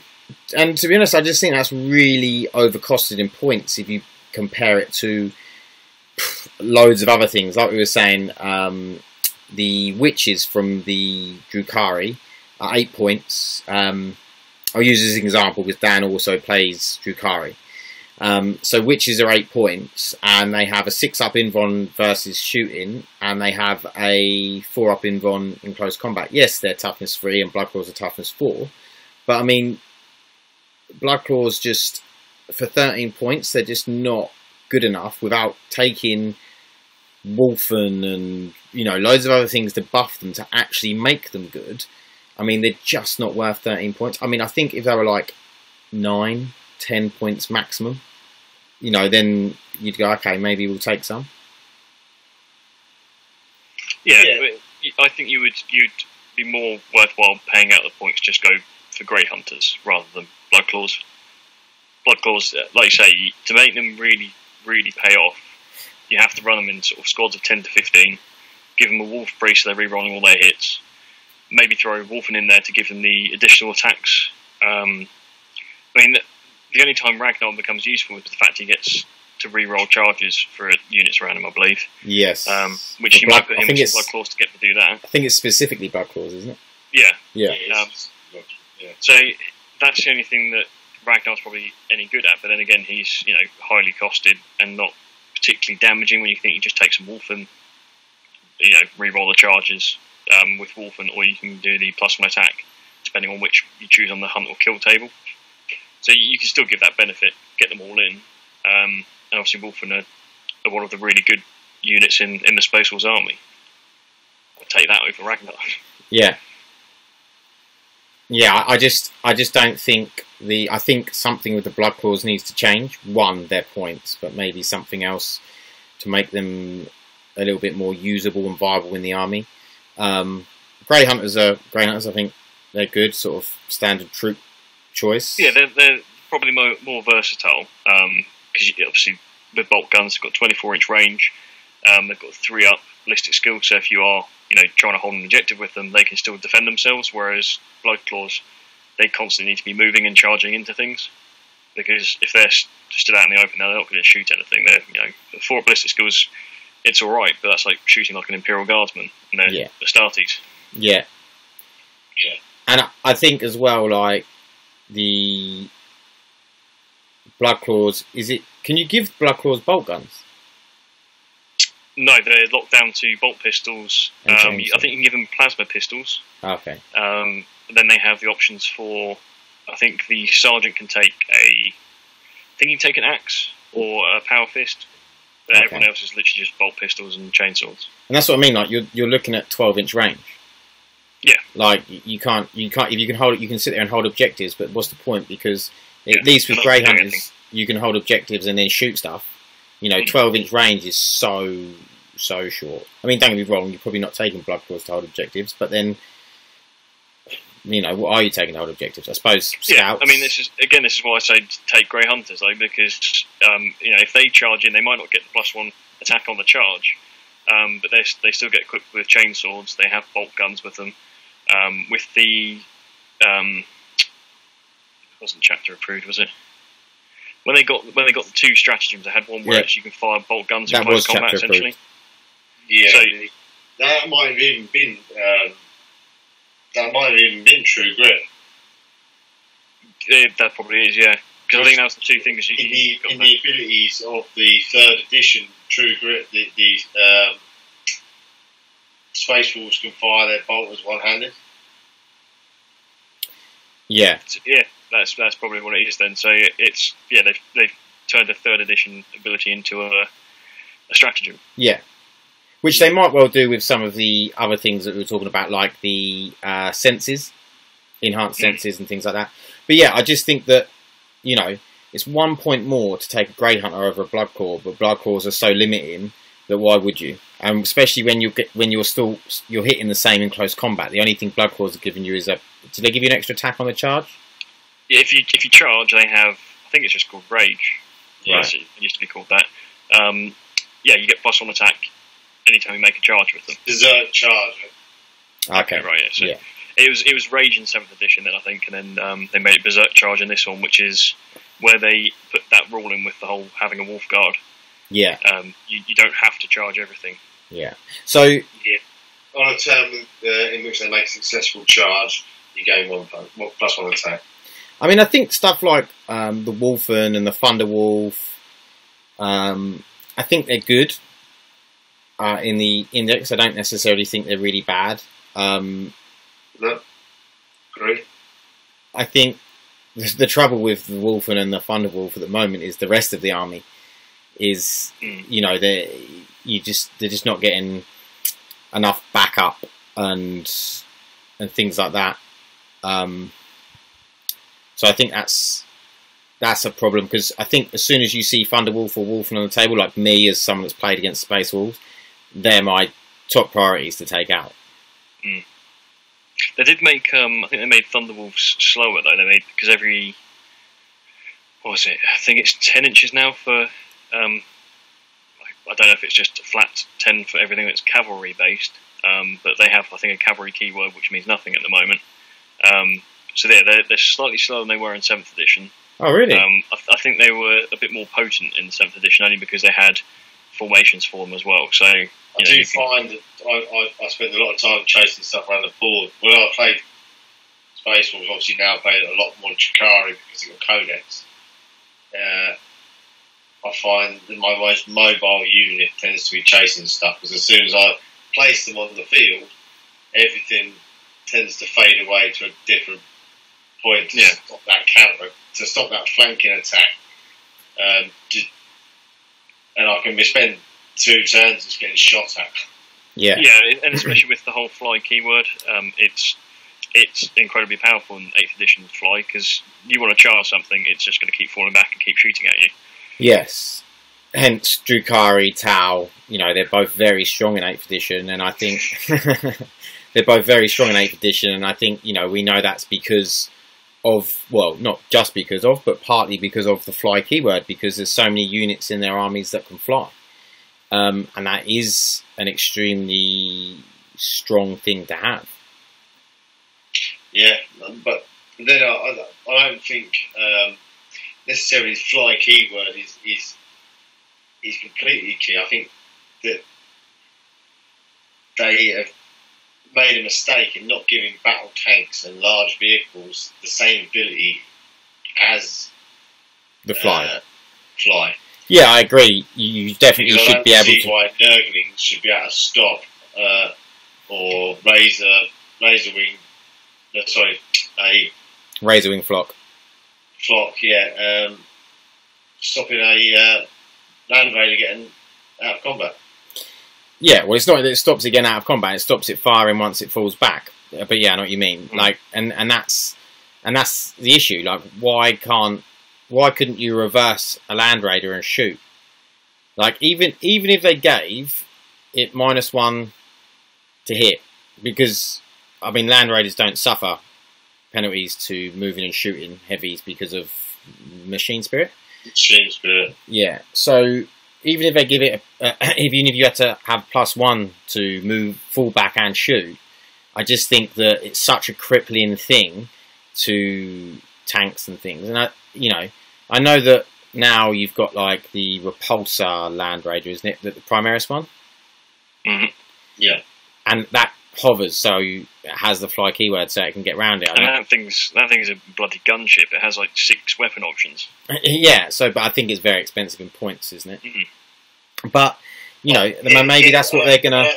to be honest, I just think that's really overcosted in points if you compare it to loads of other things. Like we were saying, the witches from the Drukhari are 8 points. I'll use this as an example because Dan also plays Drukhari. So witches are 8 points, and they have a 6-up invuln versus shooting, and they have a 4-up invuln in close combat. Yes, they're toughness 3 and Blood Claws are toughness 4, but I mean, Blood Claws just, for 13 points, they're just not good enough without taking Wolfen and, you know, loads of other things to buff them to actually make them good. I mean, they're just not worth 13 points. I mean, I think if they were like 9, 10 points maximum, you know, then you'd go, okay, maybe we'll take some. Yeah, but I think you'd be more worthwhile paying out the points, just go for Grey Hunters rather than Blood Claws. Blood Claws, like you say, to make them really, really pay off, you have to run them in sort of squads of 10 to 15, give them a Wolf Priest so they're re-rolling all their hits, maybe throw Wolfen in there to give them the additional attacks. I mean, the only time Ragnar becomes useful is the fact he gets to re-roll charges for units around him, I believe. Yes. Which you might put him with Blood Claws to get to do that. I think it's specifically Blood Claws, isn't it? Yeah. Yeah. Yeah. So that's the only thing that Ragnar's probably any good at, but then again, he's, you know, highly costed and not particularly damaging when you think you just take some Wolfen, you know, re-roll the charges with Wolfen, or you can do the +1 attack, depending on which you choose on the hunt or kill table. So you can still give that benefit, get them all in. And obviously Wolfen are one of the really good units in the Space Wolves army. I'll take that over Ragnar. Yeah. Yeah, I just don't think I think something with the Blood Claws needs to change. One, their points, but maybe something else to make them a little bit more usable and viable in the army. Grey Hunters, I think they're good, sort of standard troop choice. Yeah, they're probably more versatile, because obviously with bolt guns they've got 24-inch range. They've got 3-up ballistic skill, so if you are trying to hold an objective with them, they can still defend themselves. Whereas Blood Claws, they constantly need to be moving and charging into things, because if they're stood out in the open, they're not going to shoot anything. They're 4 ballistic skills, it's all right, but that's like shooting like an Imperial Guardsman, and they're Astartes. Yeah. And I think as well, like the Blood Claws, can you give Blood Claws bolt guns? No, they're locked down to bolt pistols. I think you can give them plasma pistols. Okay. Then they have the options for, I think the sergeant can take an axe or a power fist. But everyone else is literally just bolt pistols and chainsaws. And that's what I mean. Like you're looking at 12-inch range. Yeah. Like you can't. If you can hold it, you can sit there and hold objectives. But what's the point? Because at least with Grey Hunters, you can hold objectives and then shoot stuff. 12-inch range is so short. I mean, don't get me wrong. You're probably not taking Blood Claws to hold objectives, but then what are you taking to hold objectives? I suppose scouts. Yeah. I mean, this is why I say take Grey Hunters though, because if they charge in, they might not get the +1 attack on the charge, but they still get equipped with chainswords. They have bolt guns with them. With the it wasn't chapter approved, was it? When they got the 2 stratagems, they had one where you can fire bolt guns in close combat, essentially. Yeah, so, that might have even been True Grit. That probably is, yeah. Because I think that's the 2 things in the abilities of the 3rd edition True Grit, the Space Wolves can fire their bolters one-handed. Yeah. Yeah, that's probably what it is then. So they've turned a 3rd edition ability into a stratagem. Yeah. Which they might well do with some of the other things that we were talking about, like the senses, enhanced senses and things like that. But yeah, I just think that, it's 1 point more to take a Grey Hunter over a Blood Claw, but Blood Claws are so limiting that why would you? And especially when you're hitting the same in close combat. The only thing Blood Claws are giving you is do they give you an extra attack on the charge? Yeah, if you charge, they have, I think it's just called Rage. Right. Yes, it used to be called that. You get +1 attack anytime you make a charge with them. Desert charge. Okay, right. Yeah. So it was Rage in 7th edition, then I think, and then they made it Berserk charge in this one, which is where they put that rule in with the whole having a Wolf Guard. Yeah. You don't have to charge everything. Yeah. So on a turn in which they make a successful charge, you gain +1 attack. I mean, I think stuff like the Wolfen and the Thunderwolf, I think they're good. In the index, I don't necessarily think they're really bad. No, great. I think the trouble with the Wolfen and the Thunderwolf at the moment is the rest of the army is, they're just not getting enough backup and things like that. So I think that's a problem, because I think as soon as you see Thunderwolf or Wolfen on the table, like me as someone that's played against Space Wolves, they're my top priorities to take out. Mm. They did make, I think they made Thunderwolves slower though. They made, because every, what was it? I think it's 10 inches now for, I don't know if it's just a flat 10 for everything that's cavalry based, but they have, I think, a cavalry keyword which means nothing at the moment. So they're slightly slower than they were in 7th edition. Oh, really? I think they were a bit more potent in 7th edition, only because they had formations for them as well. So I do find that I spend a lot of time chasing stuff around the board. When I played Space Wolves, obviously now I play a lot more Chikari because they've got Codex. I find that my most mobile unit tends to be chasing stuff, because as soon as I place them on the field, everything tends to fade away to a different point to stop that counter, to stop that flanking attack. And I can spend 2 turns just getting shot at. Yeah, and especially with the whole fly keyword, it's incredibly powerful in 8th edition fly, because you want to charge something, it's just going to keep falling back and keep shooting at you. Yes. hence Drukari, Tau, you know, they're both very strong in 8th edition, and I think they're both very strong in 8th edition, and I think, you know, we know that's because of, well, not just because of, but partly because of the fly keyword, because there's so many units in their armies that can fly. And that is an extremely strong thing to have. Yeah, but then I don't think necessarily the fly keyword is completely key. I think that they have made a mistake in not giving battle tanks and large vehicles the same ability as the fly. Fly. Yeah, I agree. You definitely should be able to. Why Nurglings should be able to stop or razor wing. Sorry, a razor wing flock. Flock, yeah. Stopping a land raider getting out of combat. Yeah, well, it's not that it stops it getting out of combat; it stops it firing once it falls back. But yeah, I know what you mean. Like, and that's the issue. Like, why couldn't you reverse a land raider and shoot? Like, even if they gave it -1 to hit, because I mean, land raiders don't suffer penalties to moving and shooting heavies because of machine spirit. Machine spirit. Yeah, so even if they give it, even if you had to have +1 to move, fall back and shoot, I just think that it's such a crippling thing to tanks and things. And I know that now you've got like the Repulsor Land Raider, isn't it? The Primaris one. Mm-hmm. Yeah. And that hovers, so it has the fly keyword, so it can get around it. And that thing's a bloody gunship. It has like 6 weapon options. Yeah. So, but I think it's very expensive in points, isn't it? Mm-hmm. But you know, maybe that's what they're gonna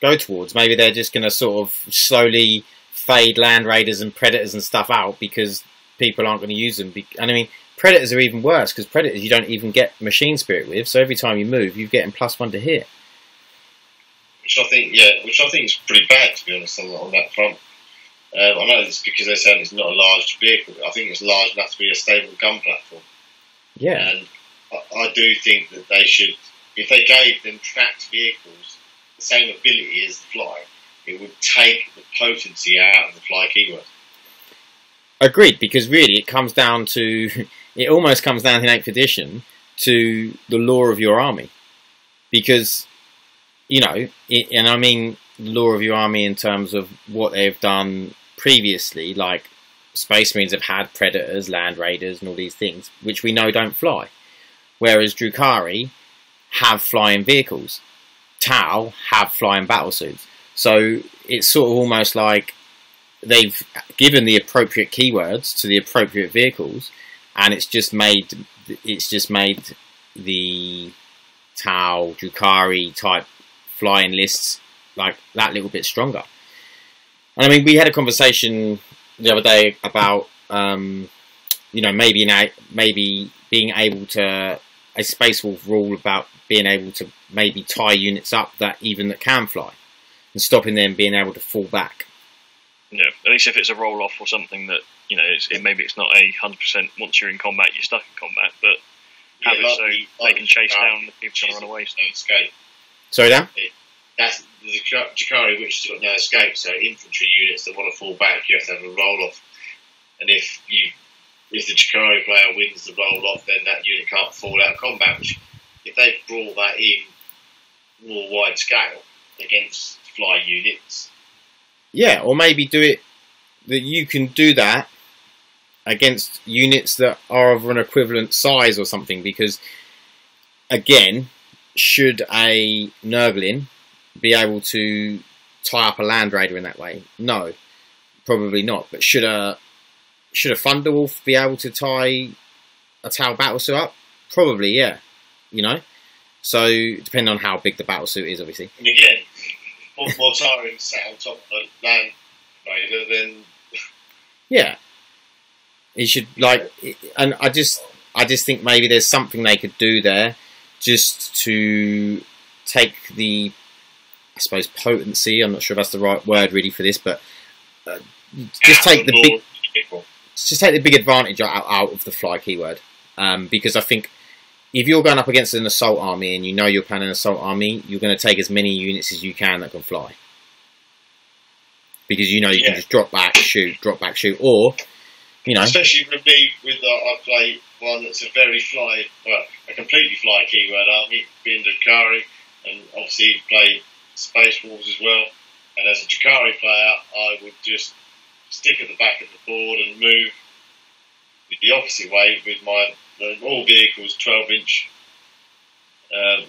go towards. Maybe they're just gonna sort of slowly fade land raiders and predators and stuff out because people aren't going to use them. And I mean, predators are even worse because predators you don't even get machine spirit with. So every time you move, you're getting +1 to hit. Which I think is pretty bad, to be honest, on that front. I know it's because they're saying it's not a large vehicle. I think it's large enough to be a stable gun platform. Yeah. And I do think that they should, if they gave them tracked vehicles the same ability as the fly, it would take the potency out of the fly keyword. Agreed, because really it comes down to, it almost comes down in 8th edition to the lore of your army. Because, you know, and I mean the lore of your army in terms of what they've done previously, like Space Marines have had Predators, Land Raiders and all these things, which we know don't fly. Whereas Drukari have flying vehicles. Tau have flying battlesuits. So it's sort of almost like they've given the appropriate keywords to the appropriate vehicles, and it's just made the Tau, Drukari type flying lists like that little bit stronger. And I mean, we had a conversation the other day about you know, maybe being able to, a Space Wolf rule about being able to maybe tie units up that can fly and stopping them being able to fall back. Yeah, at least if it's a roll off or something that, you know, maybe it's not 100% once you're in combat you're stuck in combat, but have it so they can chase down the people trying to run away. Escape. Sorry, Dan? That's the Drukari, which has got no escape. So infantry units that want to fall back, you have to have a roll off. And if the Drukari player wins the roll off, then that unit can't fall out of combat. Which, if they brought that in more wide scale against fly units. Yeah, or maybe do it that you can do that against units that are of an equivalent size or something, because again, should a Nurgling be able to tie up a Land Raider in that way? No, probably not. But should a Thunderwolf be able to tie a Tau battlesuit up? Probably, yeah. You know, so depending on how big the battlesuit is, obviously. And again, Mortarian sat on top of a Land Raider, then yeah, he should like. And I just think maybe there's something they could do there, just to take the, I suppose, potency. I'm not sure if that's the right word really for this, but just take the big advantage out of the fly keyword, because I think if you're going up against an assault army and you know you're playing an assault army, you're going to take as many units as you can that can fly. Because you know you can just drop back, shoot, or, you know... Especially with me, I play one that's a a completely fly keyword army, being Drakari, and obviously play Space Wolves as well. And as a Drakari player, I would just stick at the back of the board and move the opposite way with all vehicles 12-inch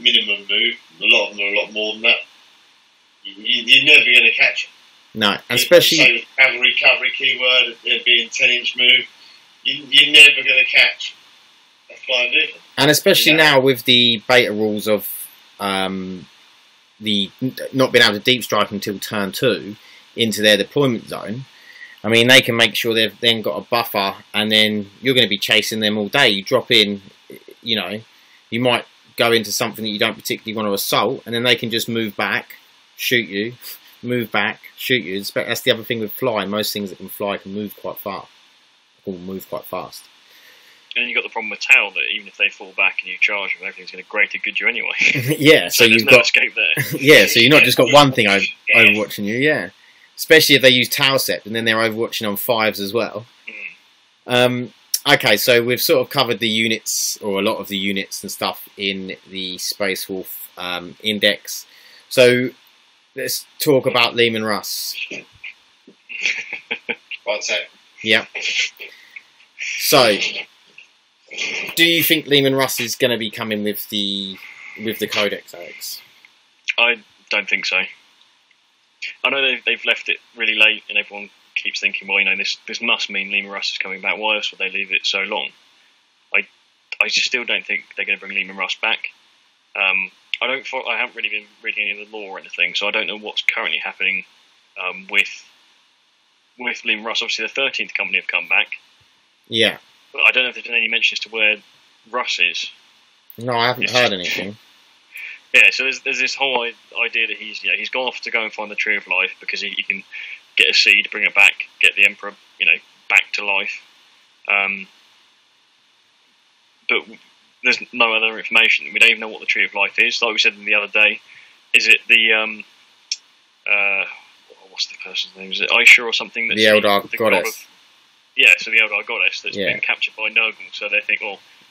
minimum move. A lot of them are a lot more than that. You're never going to catch them. No, and especially... So cavalry keyword, it being 10-inch move, you're never going to catch a flying vehicle. And especially now with the beta rules of the not being able to deep strike until turn 2 into their deployment zone. I mean, they can make sure they've then got a buffer, and then you're going to be chasing them all day. You drop in, you know, you might go into something that you don't particularly want to assault, and then they can just move back, shoot you, move back, shoot you. That's the other thing with flying. Most things that can fly can move quite far, or move quite fast. And then you've got the problem with Tau that even if they fall back and you charge them, everything's going to greater good you anyway. Yeah, so you've got escape there. Yeah, so you've not just got one thing overwatching you. Yeah. Especially if they use Tau Sept and then they're overwatching on 5s as well. Okay, so we've sort of covered the units, or a lot of the units and stuff in the Space Wolf index. So let's talk about Leman Russ. One sec. Yeah. So, do you think Leman Russ is going to be coming with the Codex, Alex? I don't think so. I know they've left it really late, and everyone keeps thinking, well, you know, this must mean Leman Russ is coming back. Why else would they leave it so long? I just still don't think they're going to bring Leman Russ back. I haven't really been reading any of the lore or anything, so I don't know what's currently happening with Leman Russ. Obviously, the 13th Company have come back. Yeah. But I don't know if there's been any mentions to where Russ is. No, I haven't heard anything. Yeah, so there's this whole idea that he's gone off to go and find the Tree of Life because he can get a seed, bring it back, get the Emperor, back to life. But there's no other information. We don't even know what the Tree of Life is. Like we said the other day, is it the what's the person's name? Is it Aisha or something? The Eldar Goddess. So the Eldar Goddess that's been captured by Nurgle. So they think,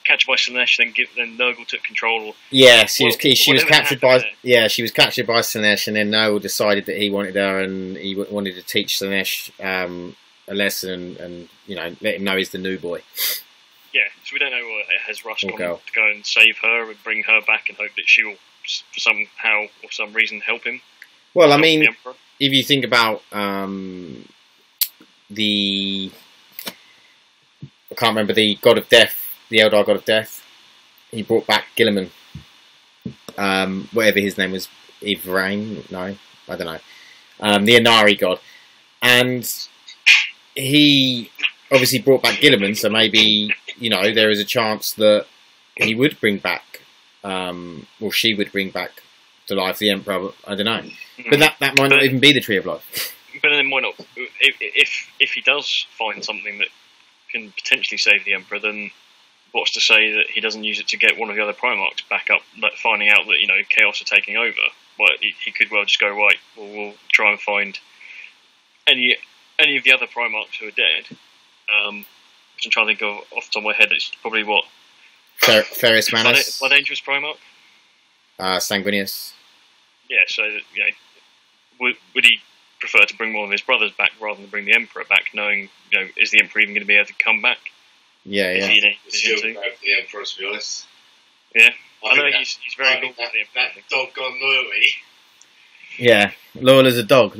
captured by Slaanesh, then Nurgle took control. Yeah, she was captured by she was captured by Slaanesh, and then Nurgle decided that he wanted her, and he wanted to teach Slaanesh a lesson, and let him know he's the new boy. Yeah, so we don't know has Russ gone to go and save her and bring her back and hope that she will, for somehow or some reason, help him. Well, I mean, if you think about I can't remember the God of Death. The Eldar God of Death, he brought back Gilliman, whatever his name was, Ivrain, no, I don't know, the Inari God, and he obviously brought back Gilliman, so maybe, there is a chance that he would bring back, or she would bring back to life the Emperor, I don't know, but that might not even be the Tree of Life. But then why not, if he does find something that can potentially save the Emperor, then what's to say that he doesn't use it to get one of the other Primarchs back up, finding out that, Chaos are taking over? Well, he could well just go, right, we'll try and find any of the other Primarchs who are dead. Which I'm trying to think of off the top of my head, it's probably what? Ferris Manus. My Dangerous Primarch? Sanguinius. Yeah, so, would he prefer to bring one of his brothers back rather than bring the Emperor back, knowing, is the Emperor even going to be able to come back? Yeah. Still go for the Emperor, to be honest. Yeah, I know he's very loyal to the Emperor. That doggone loyalty. Yeah, loyal as a dog.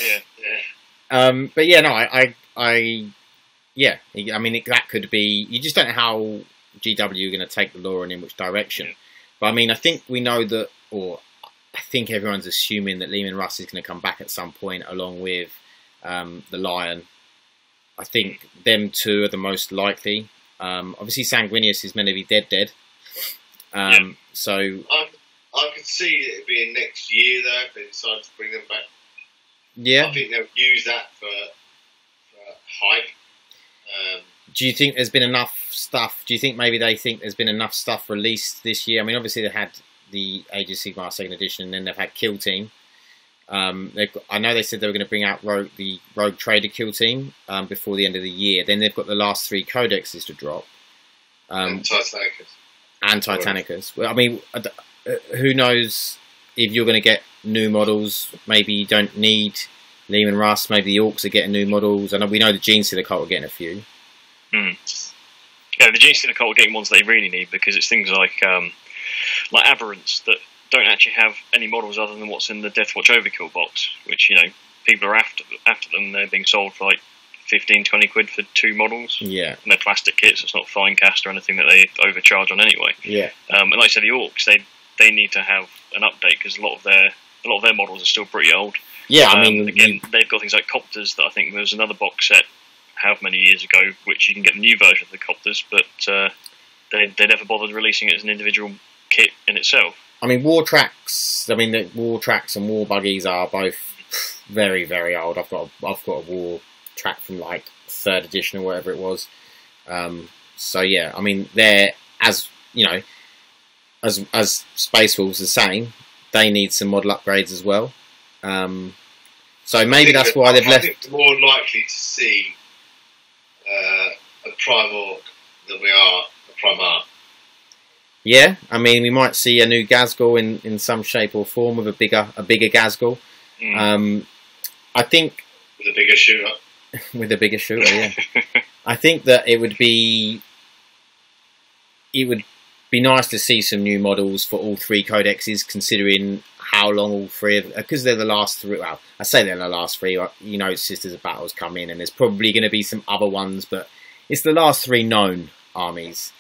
Yeah. But yeah, no, I mean, that could be. You just don't know how GW are going to take the lore and in which direction. Yeah. But I mean, I think we know that, or I think everyone's assuming that Leman Russ is going to come back at some point, along with the Lion. I think them two are the most likely. Obviously, Sanguinius is meant to be dead. So I could see it being next year though if they decide to bring them back. Yeah, I think they'll use that for hype. Do you think there's been enough stuff? Do you think maybe they think there's been enough stuff released this year? I mean, obviously they had the Age of Sigmar second edition, and then they've had Kill Team. I know they said they were going to bring out the Rogue Trader Kill Team before the end of the year. Then they've got the last 3 codexes to drop. And Titanicus. And Titanicus. Well, I mean, who knows if you're going to get new models? Maybe you don't need Leman Russ. Maybe the Orcs are getting new models. I know we know the Gene Stealer cult are getting a few. Yeah, the Gene Stealer cult are getting ones they really need, because it's things like Aberrants that don't actually have any models other than what's in the Deathwatch Overkill box, which, you know, people are after them. They're being sold for like 15, 20 quid for 2 models. Yeah. And they're plastic kits, it's not fine cast or anything that they overcharge on anyway. Yeah. And like I said, the Orcs, they need to have an update, because a lot of their models are still pretty old. Yeah, I mean, again, they've got things like Copters that I think there was another box set however many years ago, which you can get the new version of the Copters, but they never bothered releasing it as an individual kit in itself. I mean, War Tracks. I mean, the War Tracks and War Buggies are both very, very old. I've got a War Track from like 3rd edition or whatever it was. So yeah, I mean, they're, as you know, as Space Wolves are saying, they need some model upgrades as well. So maybe that's why they've left. I think we're more likely to see a Primarch than we are a Primarch. Yeah, I mean, we might see a new Gazgul in some shape or form with a bigger Gazgul. I think with a bigger shooter. With a bigger shooter, yeah. I think that it would be nice to see some new models for all 3 codexes, considering how long all 3 of, because they're the last 3. Well, I say they're the last 3. You know, Sisters of Battles come in, and there's probably going to be some other ones, but it's the last 3 known armies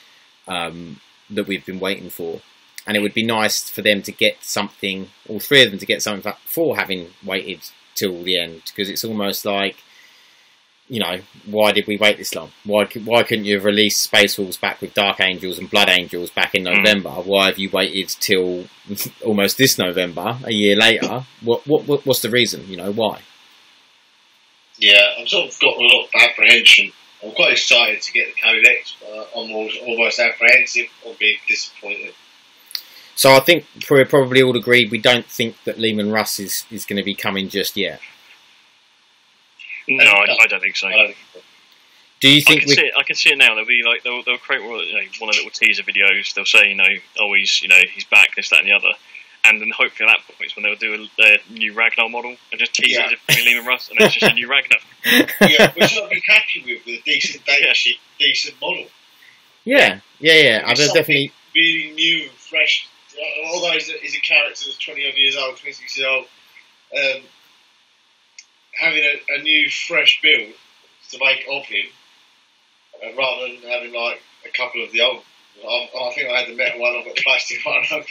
that we've been waiting for, and it would be nice for them to get something, all 3 of them to get something for having waited till the end, because it's almost like, you know, why did we wait this long? Why couldn't you have released Space Wolves back with Dark Angels and Blood Angels back in November? Why have you waited till almost this November, a year later? What's the reason? You know, why? Yeah, I've sort of got a lot of apprehension. I'm quite excited to get the Codex, but I'm almost apprehensive of being disappointed. So I think we're probably all agreed we don't think that Leman Russ is going to be coming just yet. No, I don't think so. Do you think I can see it now. They'll be like they'll create one of the little teaser videos. They'll say, he's back, this, that, and the other, and then hopefully at that point is when they'll do their new Ragnar model and just tease it as Leman Russ, and it's just a new Ragnar. Yeah, which I'll be happy with a decent data sheet, decent model. Yeah. I definitely really new and fresh. Although he's a character that's 20 odd years old, 26 years old. Having a new, fresh build to make of him, rather than having like a couple of the old. I think I had the metal one, I've got the plastic one. Having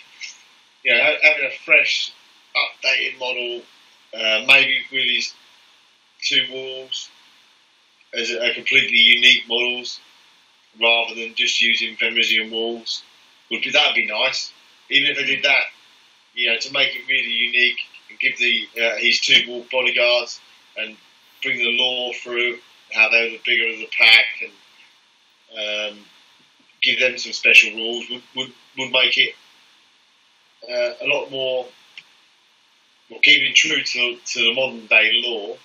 a fresh, updated model, maybe with his 2 walls as a completely unique models, rather than just using Fenrisian walls. That'd be nice. Even if they did that, to make it really unique and give his 2 wall bodyguards and bring the lore through, how they're the bigger of the pack, and give them some special rules would make it a lot more, keeping true to the modern day lore.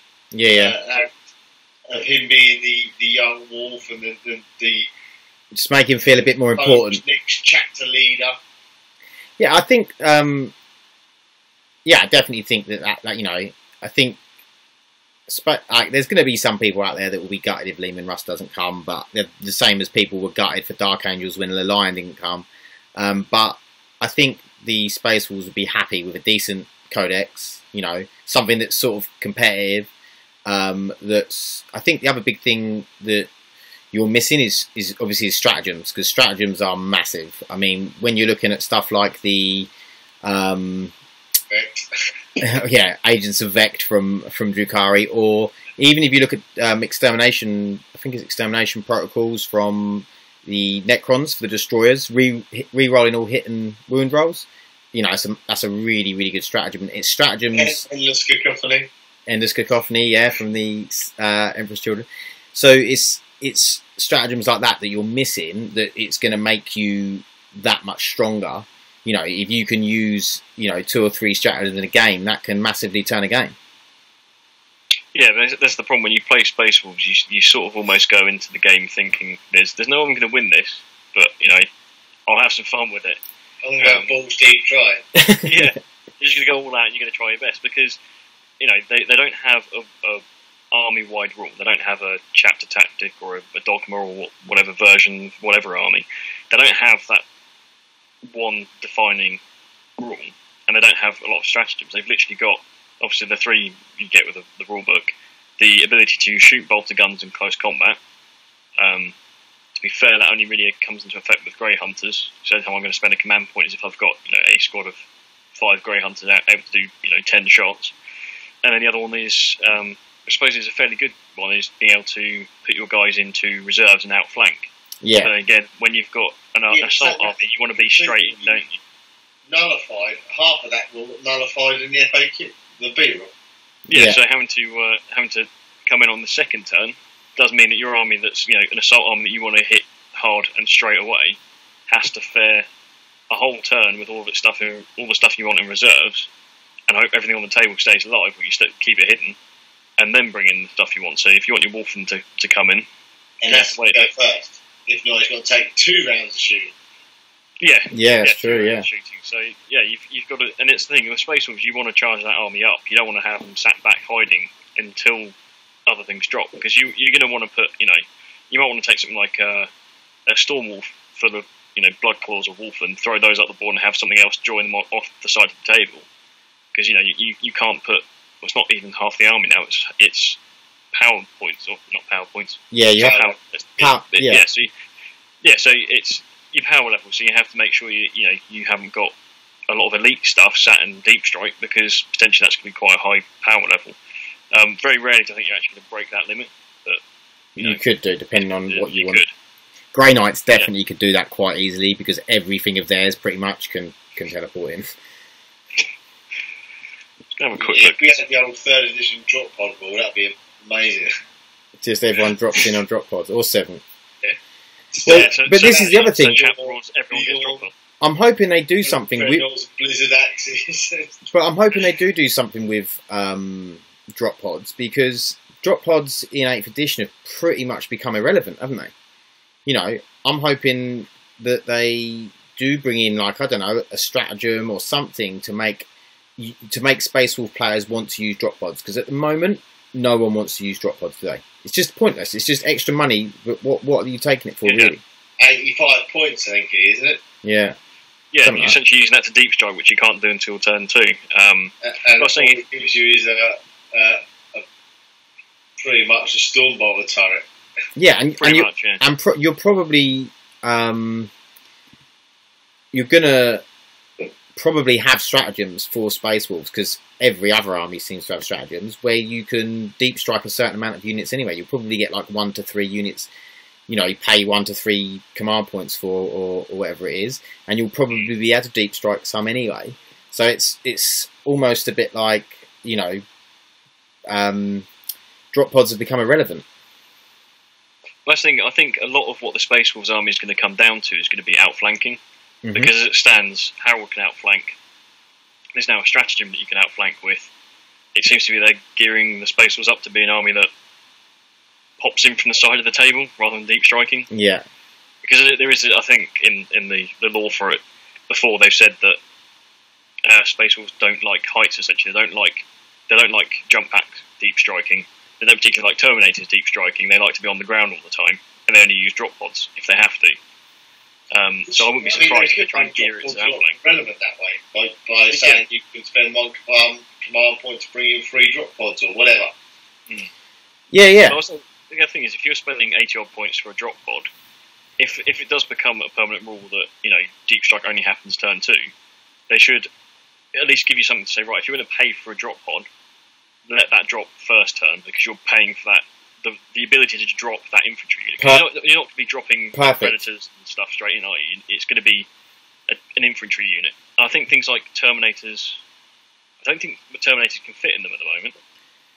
Of him being the young wolf and the just make him feel a bit more important. Next chapter leader. Yeah, I think. I definitely think that I think. There's going to be some people out there that will be gutted if Leman Russ doesn't come, but they're the same as people were gutted for Dark Angels when the Lion didn't come. But I think the Space Wolves would be happy with a decent Codex, something that's sort of competitive. I think the other big thing that you're missing is obviously stratagems, because stratagems are massive. I mean, when you're looking at stuff like the Agents of Vect from Drukhari, or even if you look at extermination, I think it's extermination protocols from the Necrons for the destroyers, re-rolling all hit and wound rolls. That's a really, really good stratagem. It's stratagems. Endless Cacophony, yeah, from the Emperor's Children. So it's stratagems like that you're missing, that it's going to make you that much stronger. You know, if you can use, you know, 2 or 3 stratagems in a game, that can massively turn a game. Yeah, that's the problem when you play Space Wolves. You sort of almost go into the game thinking there's no one going to win this, but you know, I'll have some fun with it. I'm going to go balls deep try. Yeah, you're just going to go all out and you're going to try your best because you know they don't have a army-wide rule. They don't have a chapter tactic or a dogma or whatever version, whatever army. They don't have that one defining rule, and they don't have a lot of stratagems. They've literally got, obviously, the 3 you get with the rule book, the ability to shoot bolter guns in close combat. To be fair, that only really comes into effect with Grey Hunters. So how I'm going to spend a command point is if I've got, you know, a squad of 5 Grey Hunters able to do, you know, 10 shots. And then the other one is, I suppose, is a fairly good one, is being able to put your guys into reserves and outflank. Yeah. So again, when you've got an assault army, you want to be straight in, don't you? Nullified, half of that rule nullified in the FAQ, the B rule. Yeah, so having to come in on the second turn does mean that your army that's, you know, an assault army that you want to hit hard and straight away has to fare a whole turn with all of its stuff, all the stuff you want in reserves, and hope everything on the table stays alive, or you keep it hidden, and then bring in the stuff you want. So if you want your Wolfen to come in, and that's to go first. If not, it's got to take 2 rounds of shooting. Yeah, it's true. Yeah. Shooting. So yeah, you've got to, and it's the thing with Space Wolves, you want to charge that army up. You don't want to have them sat back hiding until other things drop, because you're going to want to put, you know, you might want to take something like a Storm Wolf full of, you know, Blood Claws or Wolf, and throw those up the board and have something else join them off the side of the table, because you know you can't put, well, it's not even half the army now. It's power points, or not power points. Yeah, you have power. So it's your power level. So you have to make sure you haven't got a lot of elite stuff sat in deep strike, because potentially that's going to be quite a high power level. Very rarely do I think you're actually going to break that limit, but you could do, depending on what you want. Could. Grey Knights definitely could do that quite easily, because everything of theirs pretty much can teleport in. Let's have a quick look. If we had the old 3rd edition drop pod rule, that'd be amazing. Just everyone drops in on drop pods, or 7. Yeah. Well, but this is the other thing. Everyone gets drop pod. I'm hoping they do something with Blizzard axes. But I'm hoping they do something with drop pods, because drop pods in 8th edition have pretty much become irrelevant, haven't they? You know, I'm hoping that they do bring in, like, I don't know, a stratagem or something to make Space Wolf players want to use drop pods, because at the moment no one wants to use drop pods today. It's just pointless. It's just extra money. But what are you taking it for, really? 85 points, I think it is, isn't it? Yeah. Yeah, you're essentially using that to deep strike, which you can't do until turn 2. And what it gives you is a pretty much a storm bolter turret. Yeah, and you're probably you're gonna probably have stratagems for Space Wolves, because every other army seems to have stratagems where you can deep strike a certain amount of units anyway. You'll probably get like 1 to 3 units. You know, you pay 1 to 3 command points for, or whatever it is, and you'll probably be able to deep strike some anyway. So it's almost a bit like, you know, drop pods have become irrelevant. Last thing, I think a lot of what the Space Wolves army is going to come down to is going to be outflanking, because as it stands, Harold can outflank. There's now a stratagem that you can outflank with. It seems to be they're gearing the Space Wolves up to be an army that pops in from the side of the table rather than deep striking. Yeah. Because there is, I think, in the lore for it, before they've said that Space Wolves don't like heights, essentially. They don't like jump pack deep striking. They don't particularly like Terminators deep striking. They like to be on the ground all the time, and they only use drop pods if they have to. So I wouldn't be surprised if they try and gear it to outflank. Relevant that way, by saying you can spend 1 command point to bring in 3 drop pods or whatever. Yeah. But also, the other thing is, if you're spending 80 odd points for a drop pod, if it does become a permanent rule that, you know, deep strike only happens turn 2, they should at least give you something to say, right, if you're going to pay for a drop pod, let that drop first turn, because you're paying for that, the ability to drop that infantry unit. You're not going to be dropping predators and stuff straight in, are you? It's going to be an infantry unit. And I think things like Terminators, I don't think the Terminators can fit in them at the moment.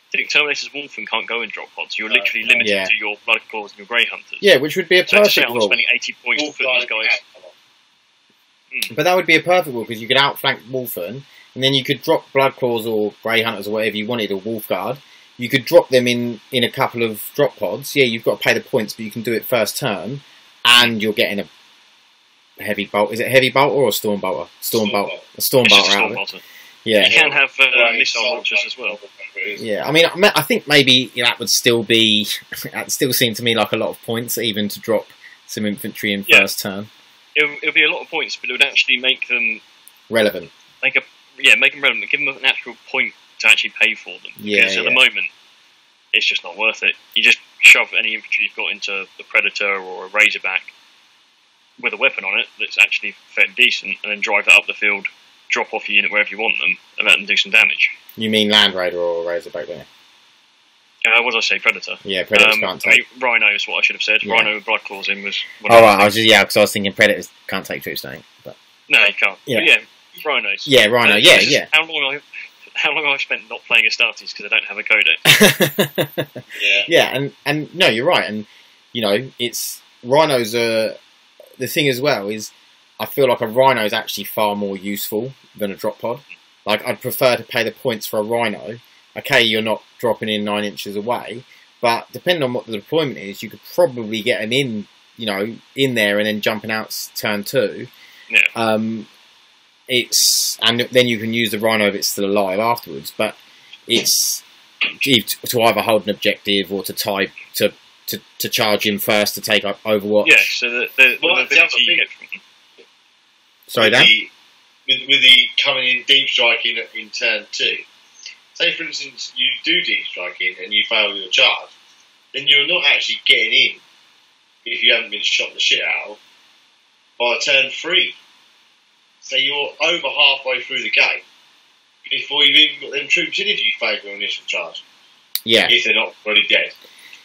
I think Terminator's Wolfen can't go in drop pods. You're literally limited to your Blood Claws and your Grey Hunters. Yeah, which would be a perfect rule. I'm spending 80 points to put these guys. But that would be a perfect rule because you could outflank Wolfen, and then you could drop Blood Claws or Grey Hunters or whatever you wanted, or Wolf Guard. You could drop them in a couple of drop pods. Yeah, you've got to pay the points, but you can do it first turn, and you're getting a heavy bolt. Is it heavy bolter or a storm bolter? Storm bolt. A storm bolter out of it. Yeah. You can have missile launchers as well. Yeah, I mean, I think maybe that would still be. That still seem to me like a lot of points, even to drop some infantry in first turn. It'll be a lot of points, but it would actually make them relevant. Make them relevant. Give them an actual point to actually pay for them. Because at the moment, it's just not worth it. You just shove any infantry you've got into the Predator or a Razorback with a weapon on it that's actually fairly decent, and then drive that up the field, drop off your unit wherever you want them, and let them do some damage. You mean Land Raider or Razorback, don't you? What did I say? Predator. Yeah, Predators can't take. Rhino is what I should have said. Rhino with Blood Claws in was. Right. Because I was thinking Predators can't take troops, don't you? But no, you can't. Yeah, Rhinos. Yeah, Rhino. Yeah. How long I've spent not playing Astartes because I don't have a Codex. and no, you're right, and it's Rhinos are the thing as well is I feel like a Rhino is actually far more useful than a drop pod. Like I'd prefer to pay the points for a Rhino. Okay, you're not dropping in 9 inches away, but depending on what the deployment is, you could probably get them in, in there and then jumping out turn 2. Yeah. And then you can use the Rhino if it's still alive afterwards. But it's to either hold an objective or to charge in first to take up Overwatch. Yeah. So the ability you get from. Sorry, Dan. With the coming in deep striking in turn 2. Say, for instance, you do deep striking and you fail your charge, then you're not actually getting in if you haven't been shot the shit out of by turn 3. So you're over halfway through the game before you've even got them troops in if you fail your initial charge. Yeah. If they're not already dead.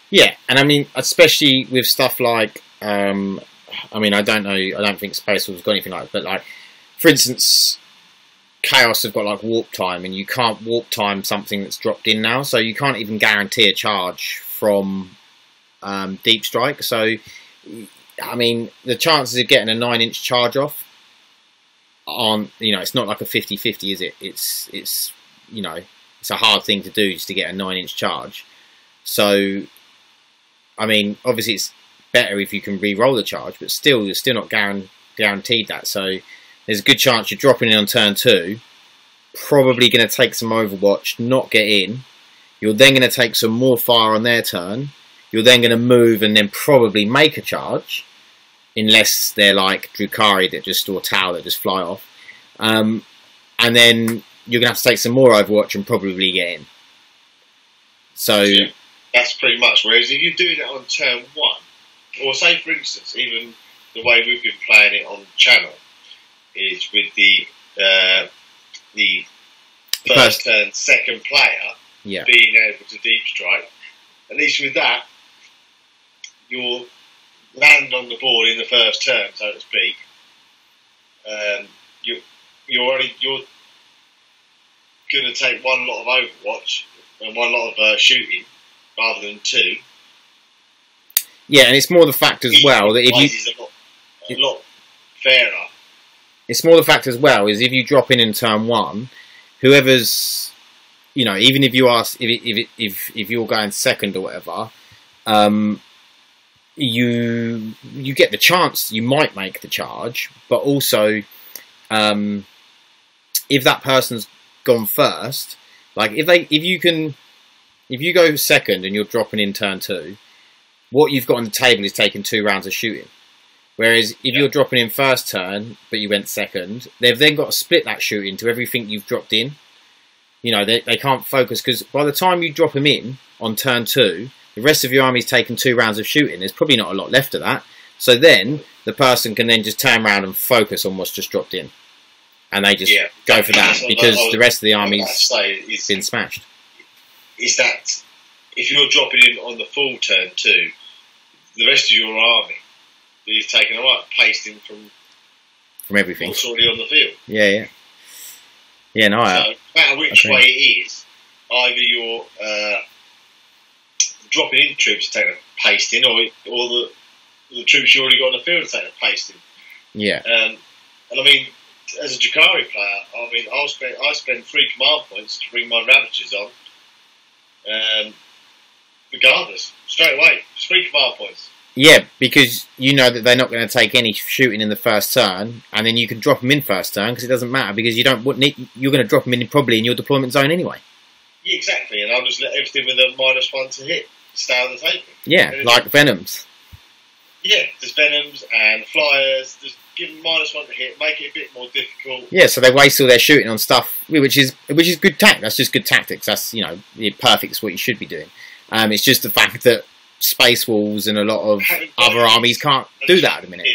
Yeah, and I mean, especially with stuff like, I don't think Space Wolf's got anything like that, but like, for instance, Chaos have got like warp time, and you can't warp time something that's dropped in now, so you can't even guarantee a charge from Deep Strike. So, I mean, the chances of getting a 9-inch charge off aren't, it's not like a 50-50, is it? It's it's a hard thing to do just to get a 9-inch charge. So, I mean, obviously it's better if you can re-roll the charge, but still, you're still not guaranteed that. So, there's a good chance you're dropping in on turn 2, probably going to take some Overwatch, not get in. You're then going to take some more fire on their turn. You're then going to move and then probably make a charge, unless they're like Drukhari that just, or Tau that just fly off. And then you're going to have to take some more Overwatch and probably get in. So that's pretty much. Whereas if you're doing it on turn 1, or say for instance, even the way we've been playing it on the channel, is with the first turn second player being able to deep strike. At least with that, you'll land on the board in the first turn, so to speak. You're going to take one lot of Overwatch and one lot of shooting rather than 2. Yeah, and it's more the fact as well that if you a lot fairer. It's more the fact as well is if you drop in turn 1, whoever's, even if you are, if you're going second or whatever, you get the chance you might make the charge, but also, if that person's gone first, like if you go second and you're dropping in turn 2, what you've got on the table is taking 2 rounds of shooting. Whereas if you're dropping in first turn, but you went second, they've then got to split that shooting to everything you've dropped in. They can't focus, because by the time you drop them in on turn 2, the rest of your army's taken 2 rounds of shooting. There's probably not a lot left of that. So then the person can then just turn around and focus on what's just dropped in. And they just go for that, because the rest of the army's been smashed. Is that if you're dropping in on the full turn 2, the rest of your army that you've taken away, placed in from everything. What's already on the field. Yeah. No, so no matter which way it is, either you're dropping in troops to take a pasting, or the troops you already got on the field to take a pasting. Yeah. And I mean, as a Drakari player, I mean, I spend 3 command points to bring my Ravagers on. Regardless, straight away, just 3 command points. Yeah, because you know that they're not going to take any shooting in the first turn, and then you can drop them in first turn because it doesn't matter because you're going to drop them in probably in your deployment zone anyway. Yeah, exactly, and I'll just let everything with a -1 to hit stay on the table. Yeah, like Venoms. Yeah, there's Venoms and Flyers. Just give them -1 to hit, make it a bit more difficult. Yeah, so they waste all their shooting on stuff, which is good That's just good tactics. That's perfect. It's what you should be doing. It's just the fact that Space Wolves and a lot of other armies can't do that at the minute.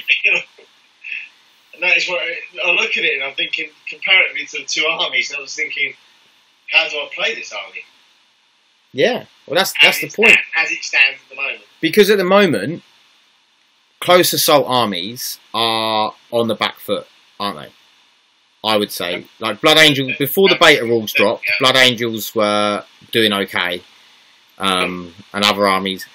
And that is what I look at it and I'm thinking, comparatively to the 2 armies, and I was thinking, how do I play this army? Yeah, well, that's the point. As it stands at the moment. Because at the moment, close assault armies are on the back foot, aren't they? I would say. Like Blood Angels, before the beta rules dropped, Blood Angels were doing okay. And other armies,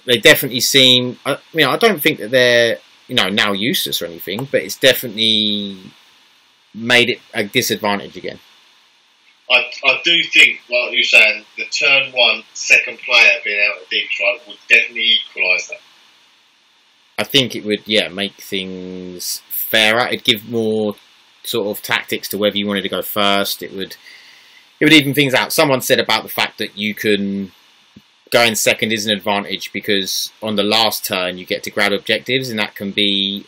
they definitely seem. I don't think that they're now useless or anything, but it's definitely made it a disadvantage again. I do think, like you're saying, the turn 1 second player being out of deep strike would definitely equalise that. I think it would, make things fairer. It'd give more sort of tactics to whether you wanted to go first. It would even things out. Someone said about the fact that you can. Going second is an advantage because on the last turn you get to grab objectives, and that can be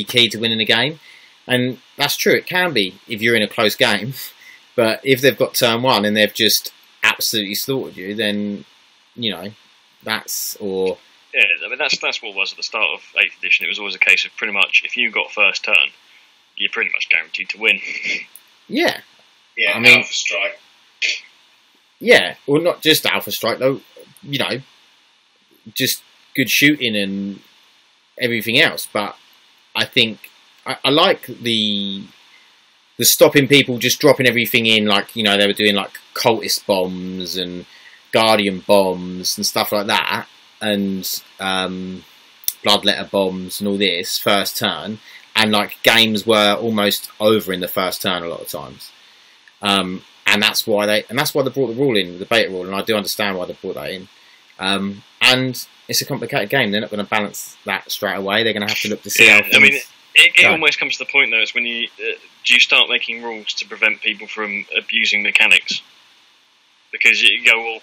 key to winning a game. And that's true, it can be if you're in a close game. But if they've got turn 1 and they've just absolutely slaughtered you, then that's or yeah. I mean that's what it was at the start of 8th edition. It was always a case of pretty much if you got first turn, you're pretty much guaranteed to win. Yeah. Yeah. I mean, Alpha Strike. Yeah, well, not just Alpha Strike though. Just good shooting and everything else. But I think I like the stopping people just dropping everything in, like they were doing like cultist bombs and guardian bombs and stuff like that, and bloodletter bombs and all this first turn, and like games were almost over in the first turn a lot of times. And that's why they brought the rule in, the beta rule, and I do understand why they brought that in. And it's a complicated game. They're not going to balance that straight away. They're going to have to look to see how things. I mean, it almost comes to the point though. It's when you do you start making rules to prevent people from abusing mechanics, because you go,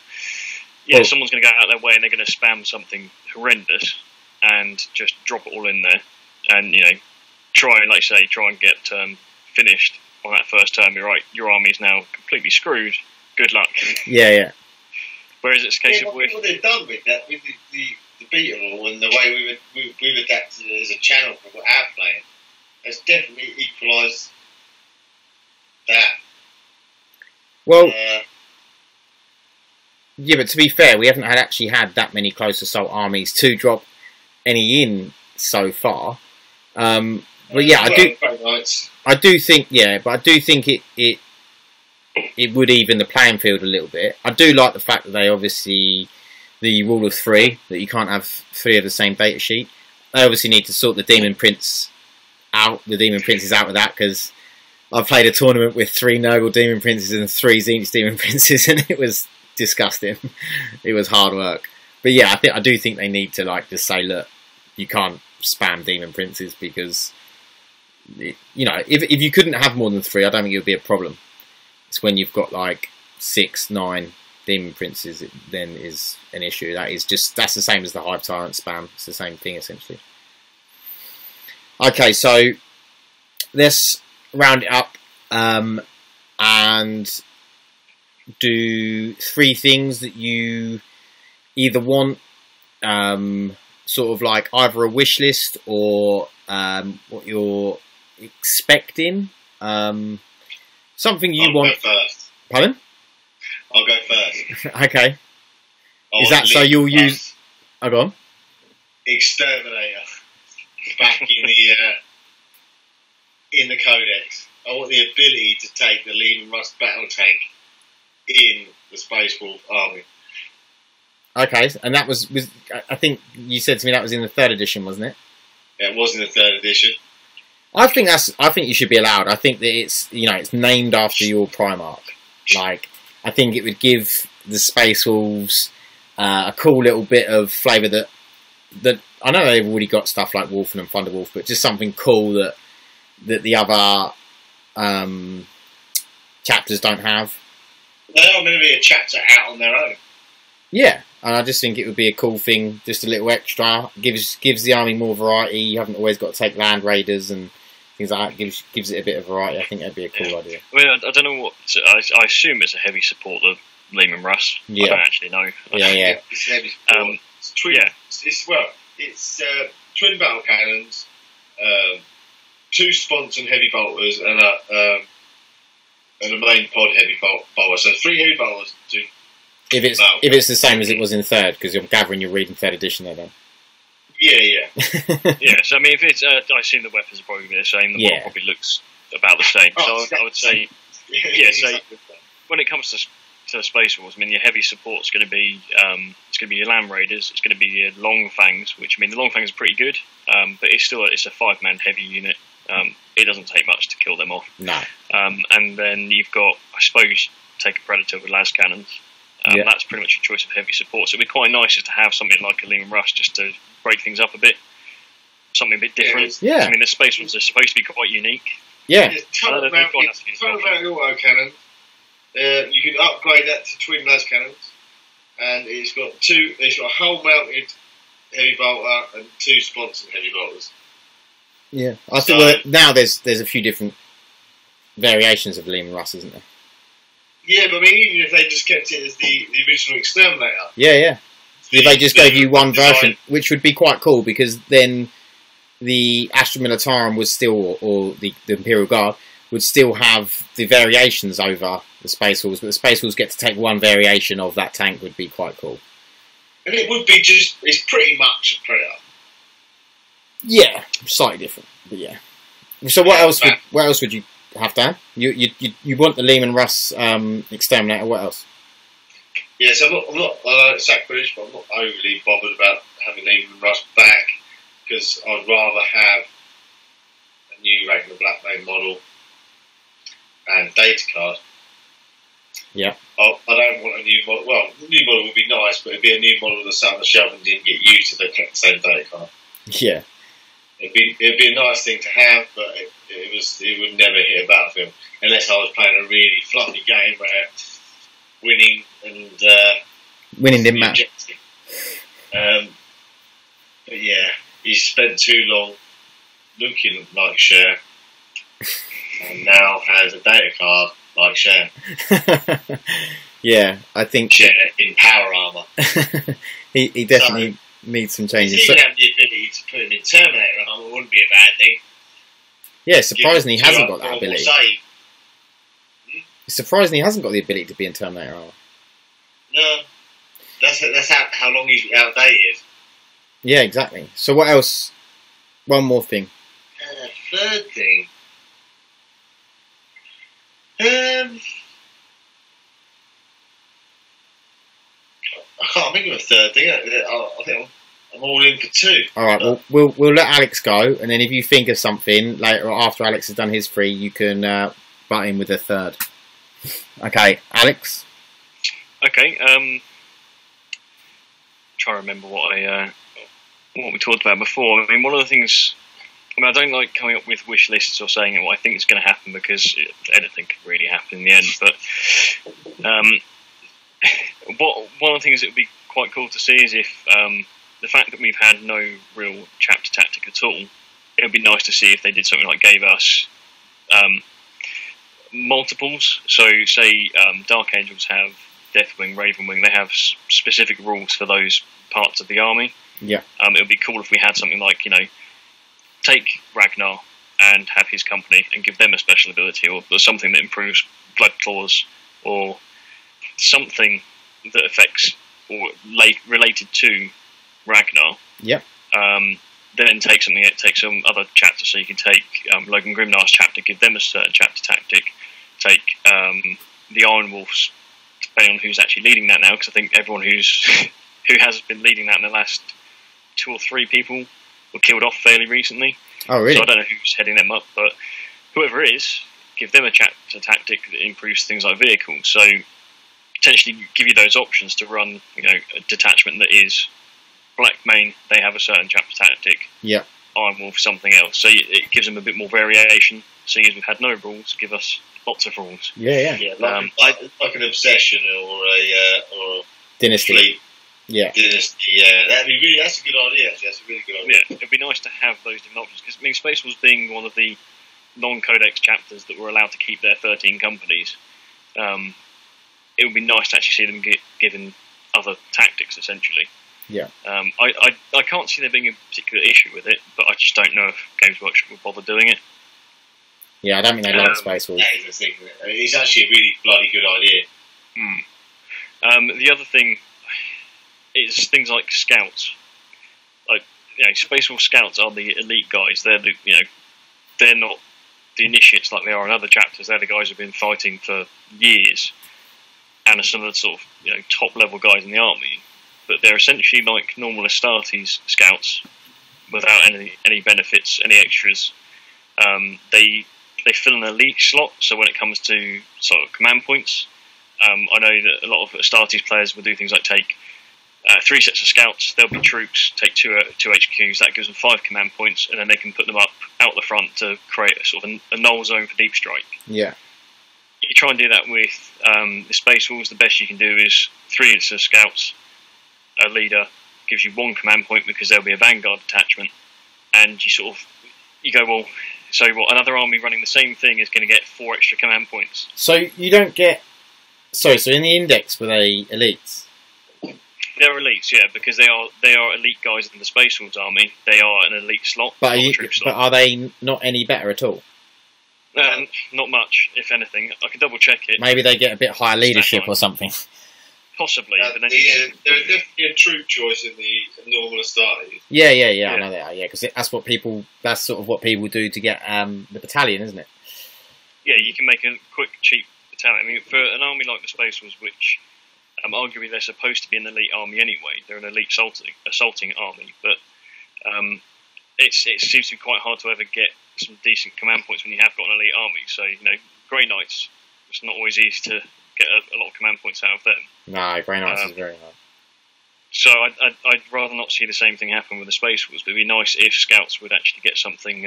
well, someone's going to go out their way and they're going to spam something horrendous and just drop it all in there, and try and get finished. On that first turn, you're right. Your army's now completely screwed. Good luck. Yeah. Whereas it's a case of what they've done with that, with the beta rule and the way we've adapted it as a channel for our playing, has definitely equalised that. Well, yeah, but to be fair, we haven't actually had that many close assault armies to drop any in so far. But yeah, I do think it would even the playing field a little bit. I do like the fact that they obviously the rule of 3, that you can't have 3 of the same data sheet. They obviously need to sort the Demon Prince out. The Demon Princes out with that, because I played a tournament with 3 Noble Demon Princes and 3 Zenith Demon Princes, and it was disgusting. It was hard work. But yeah, I do think they need to just say, look, you can't spam Demon Princes, because if you couldn't have more than 3, I don't think it would be a problem. It's when you've got 6, 9 Demon Princes, it then is an issue. That's the same as the Hive Tyrant spam. It's the same thing essentially. Okay, so let's round it up and do 3 things that you either want, sort of either a wish list or what you're expecting, something you want. Go first. Pardon? I'll go first. Okay. Is that so you'll use? Oh, go on. Exterminator back in the Codex. I want the ability to take the Lehman Russ battle tank in the Space Wolf army. Okay, and that was I think you said to me that was in the 3rd edition, wasn't it? Yeah, it was in the 3rd edition. I think you should be allowed. I think that it's it's named after your Primarch. Like, I think it would give the Space Wolves a cool little bit of flavour that I know they've already got stuff like Wolfen and Thunderwolf, but just something cool that the other chapters don't have. They are going to be a chapter out on their own. Yeah, and I just think it would be a cool thing, just a little extra. Gives the army more variety. You haven't always got to take land raiders and things like that. Gives it a bit of variety. I think that'd be a cool idea. I mean, I don't know what. I assume it's a heavy support of Lehman Russ. Yeah. I don't actually know. Yeah. It's a heavy support. It's twin. Yeah. It's twin battle cannons, 2 sponson heavy bolters, and a main pod heavy bolter. So 3 heavy bolters. If it's the same as it was in 3rd, because I'm gathering you're reading 3rd edition there then. Yeah. Yeah, so I mean, if it's, I assume the weapons are probably the same. The model probably looks about the same. So I would say, so when it comes to the Space Wars, I mean, your heavy support's going to be, it's going to be your Land Raiders. It's going to be your Long Fangs, which, I mean, the Long Fangs are pretty good, but it's a 5-man heavy unit. It doesn't take much to kill them off. No. And then you've got, I suppose, take a Predator with las cannons. That's pretty much your choice of heavy support. So it'd be quite nice just to have something like a Lehman Russ just to break things up a bit. Something a bit different. Yeah. I mean, the Space Ones are supposed to be quite unique. Yeah. Tunnel mounted auto cannon. You can upgrade that to twin las cannons, and it's got a hull mounted heavy bolter and 2 sponsored heavy bolters. Yeah. I think now there's a few different variations of Lehman Russ, isn't there? Yeah, but I mean, even if they just kept it as the original Exterminator. Yeah. If they just gave you one version, which would be quite cool, because then the Astra Militarum would still, or the Imperial Guard, would still have the variations over the Space Wolves, but the Space Wolves get to take one variation of that tank would be quite cool. And it would be it's pretty much a Predator. Yeah, slightly different, but yeah. So what else would you have, Dan? You want the Lehman Russ Exterminator, what else? Yeah, so I'm not sacrilege, but I'm not overly bothered about having Lehman Russ back, because I'd rather have a new Ragnar Blackbane model and data card. Yeah. I don't want a new model. Well, a new model would be nice, but it'd be a new model that sat on the shelf and didn't get used if they kept the same data card. Yeah. It'd be a nice thing to have, but it would never hit a battlefield unless I was playing a really fluffy game where winning didn't matter. But yeah, he spent too long looking like Cher, and now has a data card like Cher. Yeah, I think Cher in power armor. he definitely needs some changes. If he have the ability to put him in Terminator armor, it wouldn't be a bad thing. Yeah, surprisingly he hasn't got that ability. It's surprising he hasn't got the ability to be in Terminator armor. No, that's how long he's outdated. Yeah, exactly. So what else? One more thing. Third thing. I can't think of a third thing. I think I'm all in for 2. All right. Well, we'll let Alex go, and then if you think of something later after Alex has done his 3, you can butt in with a third. Okay, Alex. Okay. Trying to remember what we talked about before. I mean, one of the things. I mean, I don't like coming up with wish lists or saying what I think is going to happen, because anything could really happen in the end. But one of the things that would be quite cool to see is if the fact that we've had no real chapter tactic at all, it would be nice to see if they did something like gave us multiples. So, say Dark Angels have Deathwing, Ravenwing, they have specific rules for those parts of the army. Yeah. It would be cool if we had something like, take Ragnar and have his company and give them a special ability, or something that improves Blood Claws, or something that affects or related to Ragnar. Yep. then take some other chapter. So you can take Logan Grimnar's chapter, give them a certain chapter tactic. Take the Iron Wolves, depending on who's actually leading that now, because I think everyone who has been leading that in the last 2 or 3 people were killed off fairly recently. Oh, really? So I don't know who's heading them up, but whoever it is, give them a chapter tactic that improves things like vehicles. So potentially give you those options to run, a detachment that is Black Main. They have a certain chapter tactic. Yeah. Iron Wolf something else. So it gives them a bit more variation. Seeing as we've had no rules, give us lots of rules. Yeah. Like an obsession or a Dynasty. fleet. Yeah. Dynasty. Yeah, that's a good idea. Actually. That's a really good idea. Yeah, it'd be nice to have those different options, because Space Wolves being one of the non-Codex chapters that were allowed to keep their 13 companies, it would be nice to actually see them given other tactics, essentially. Yeah. I can't see there being a particular issue with it, but I just don't know if Games Workshop will bother doing it. Yeah, I don't think they like Space Wolves. That is the thing. It's actually a really bloody good idea. The other thing is things like scouts. Like, Space Wolf scouts are the elite guys. They're they're not the initiates like they are in other chapters. They're the guys who've been fighting for years and are some of the sort of top level guys in the army. But they're essentially like normal Astartes scouts without any benefits, any extras. They fill an elite slot, so when it comes to sort of command points, I know that a lot of Astartes players will do things like take 3 sets of scouts, there'll be troops, take 2 HQs, that gives them 5 command points, and then they can put them up out the front to create a sort of a null zone for deep strike. Yeah. You try and do that with the Space Wolves. The best you can do is 3 sets of scouts, a leader, gives you 1 command point because there'll be a vanguard detachment, and you go, well, so what, another army running the same thing is going to get 4 extra command points. So you don't get... so in the index, were they elites? They're elites, yeah, because they are elite guys in the Space Wolves army. They are an elite slot, But slot. are they not any better at all? Not much, if anything. I can double check it. Maybe they get a bit higher leadership or something. Possibly. But then They're definitely a troop choice in the normal Astartes. Yeah, I know they are, because that's sort of what people do to get the battalion, isn't it? Yeah, you can make a quick, cheap battalion. I mean, for an army like the Space Wolves, which arguably they're supposed to be an elite army anyway, they're an elite assaulting army, but it seems to be quite hard to ever get some decent command points when you have got an elite army. So, Grey Knights, it's not always easy to get a lot of command points out of them. No, Grey Knights is very hard. So I'd rather not see the same thing happen with the Space Wolves, but it'd be nice if Scouts would actually get something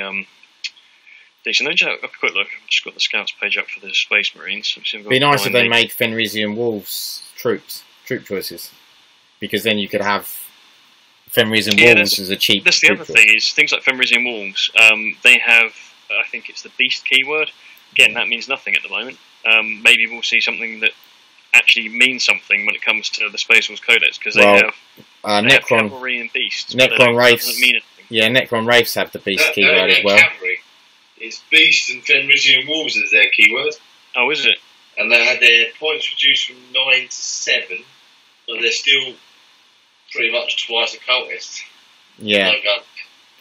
decent. Let me just have a quick look. I've just got the Scouts page up for the Space Marines. It'd be nice if they made Fenrisian Wolves troop choices, because then you could have Fenrisian Wolves as a cheap. That's the other thing, is things like Fenrisian Wolves. They have, I think it's the Beast keyword. Again, that means nothing at the moment. Maybe we'll see something that actually means something when it comes to the Space Wolves Codex, because they have cavalry and beasts. Necron Wraiths. Mean anything. Yeah, Necron Wraiths have the Beast keyword as well. Cavalry. It's Beast and Fenrisian Wolves as their keyword. Oh, is it? And they had their points reduced from 9 to 7, but they're still pretty much twice a cultist. Yeah.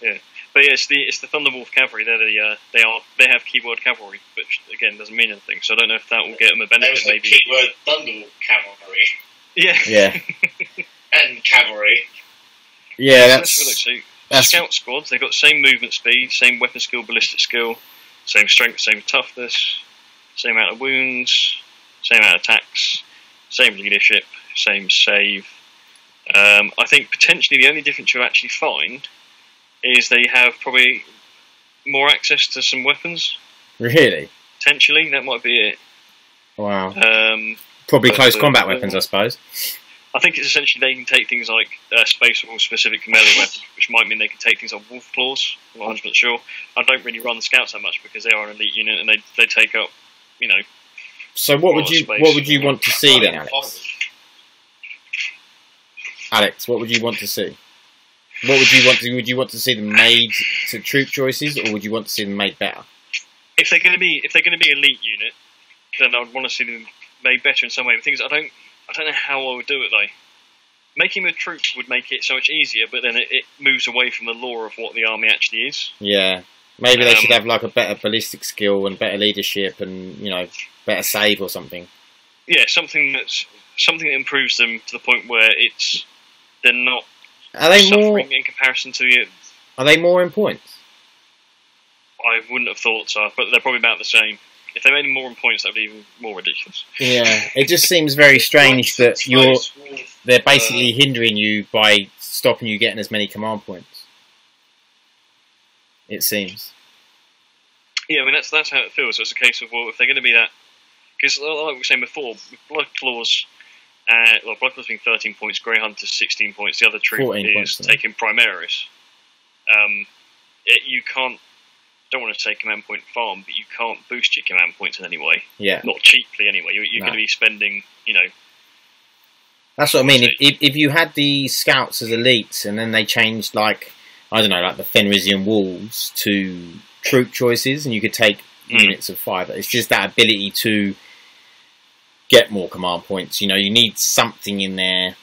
Yeah. But yeah, it's the Thunderwolf Cavalry. They have keyword cavalry, which again doesn't mean anything. So I don't know if that will get them a benefit. Maybe keyword Thunderwolf Cavalry. Yeah. Yeah. And cavalry. Yeah, that's Scout squads. They've got the same movement speed, same weapon skill, ballistic skill, same strength, same toughness, same amount of wounds, same amount of attacks, same leadership, same save. I think potentially the only difference you'll actually find is they have probably more access to some weapons. Really? Potentially, that might be it. Wow. Probably close combat weapons, I suppose. I think it's essentially they can take things like Space Wolf specific melee weapons, which might mean they can take things like Wolf Claws. I'm not 100% sure. I don't really run the Scouts that much because they are an elite unit and they take up, So what would you want to see then, Alex? Alex, what would you want to see? What would you want to see them made to troop choices, or would you want to see them made better? If they're going to be elite unit, then I'd want to see them made better in some way. The thing is, I don't know how I would do it though. making them a troop would make it so much easier, but then it moves away from the lore of what the army actually is. Yeah. Maybe they should have like a better ballistic skill and better leadership and, you know, better save or something. Yeah, something that improves them to the point where they're not suffering in comparison to you. Are they more in points? I wouldn't have thought so, but they're probably about the same. If they made them more in points, that'd be even more ridiculous. Yeah, it just seems very strange that they're basically hindering you by stopping you getting as many command points. It seems. Yeah, I mean that's how it feels. So it's a case of, well, if they're going to be that, because like we were saying before, Blood Claws, Blood Claws being 13 points, Grey Hunters 16 points. The other troop is taking Primaris. You can't. Don't want to say command point farm, but you can't boost your command points in any way. Yeah. Not cheaply anyway. You're going to be spending, you know. That's what I mean. If you had the scouts as elites and then they changed, like, I don't know, like the Fenrisian Wolves to troop choices and you could take units of 5. It's just that ability to get more command points. You know, you need something in there.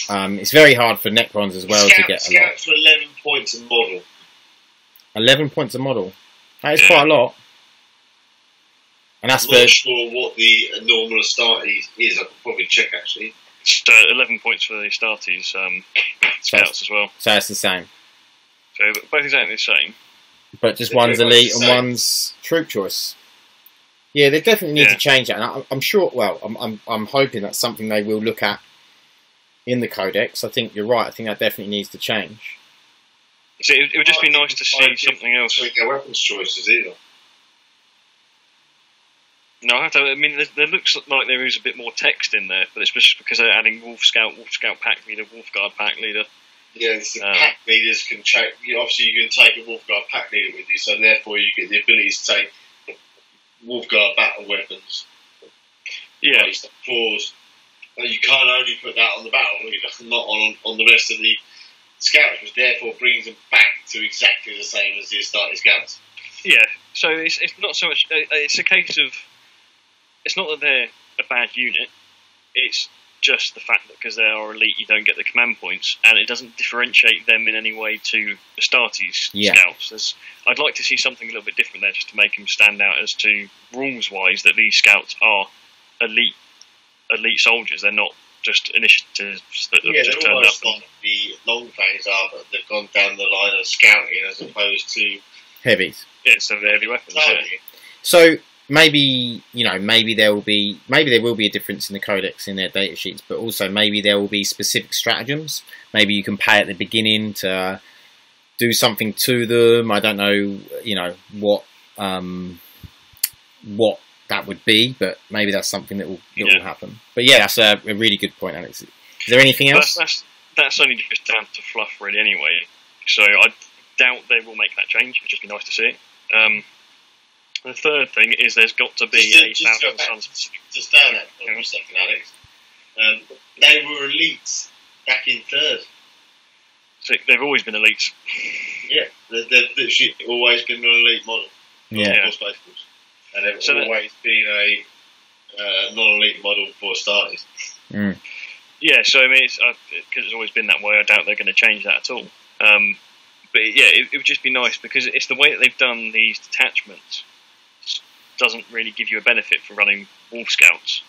It's very hard for Necrons as well to get a lot. Scouts for 11 points a model. 11 points a model. That is quite a lot. And that's I'm not sure what the normal Astartes is. I could probably check actually. It's 11 points for the Astartes scouts as well. So it's the same. So both exactly the same. But just one's elite and one's troop choice. Yeah, they definitely need to change that. And I'm sure. Well, I'm hoping that's something they will look at in the Codex. I think you're right. I think that definitely needs to change. So it would just be nice to see something else. Their weapons choices either. No, I have to. I mean, there looks like there is a bit more text in there, but it's just because they're adding Wolf Scout Pack Leader, Wolf Guard Pack Leader. Yeah, the pack leaders can change. Obviously, you can take a Wolf Guard Pack Leader with you, so therefore you get the ability to take Wolf Guard battle weapons. Yeah, the claws. You can't only put that on the battle leader, not on the rest of the scouts, which therefore brings them back to exactly the same as the Astarte scouts. Yeah, so it's not so much. It's a case of. It's not that they're a bad unit. It's just the fact that because they are elite, you don't get the command points, and it doesn't differentiate them in any way to Astartes scouts. I'd like to see something a little bit different there, just to make them stand out as to rules-wise that these scouts are elite soldiers. They're not just initiatives that have just turned up. Like the long fangs are, but they've gone down the line of scouting as opposed to heavies. Yeah, so the heavy weapons. Yeah. So maybe there will be a difference in the Codex in their data sheets, but also maybe there will be specific stratagems. Maybe you can pay at the beginning to do something to them. I don't know, what that would be, but maybe that's something that will happen. But yeah, that's a really good point, Alex. Is there anything else? That's only just down to fluff, really. Anyway, so I doubt they will make that change. It'd just be nice to see it. The third thing is there's got to be a Thousand Suns. Just down that for a second, Alex. They were elites back in 3rd. So they've always been elites. Yeah, they've literally always been an elite model. Yeah. And they've always been a non-elite model for Astartes. Mm. Yeah, so I mean, because it's always been that way, I doubt they're going to change that at all. But yeah, it would just be nice, because it's the way that they've done these detachments doesn't really give you a benefit for running Wolf Scouts.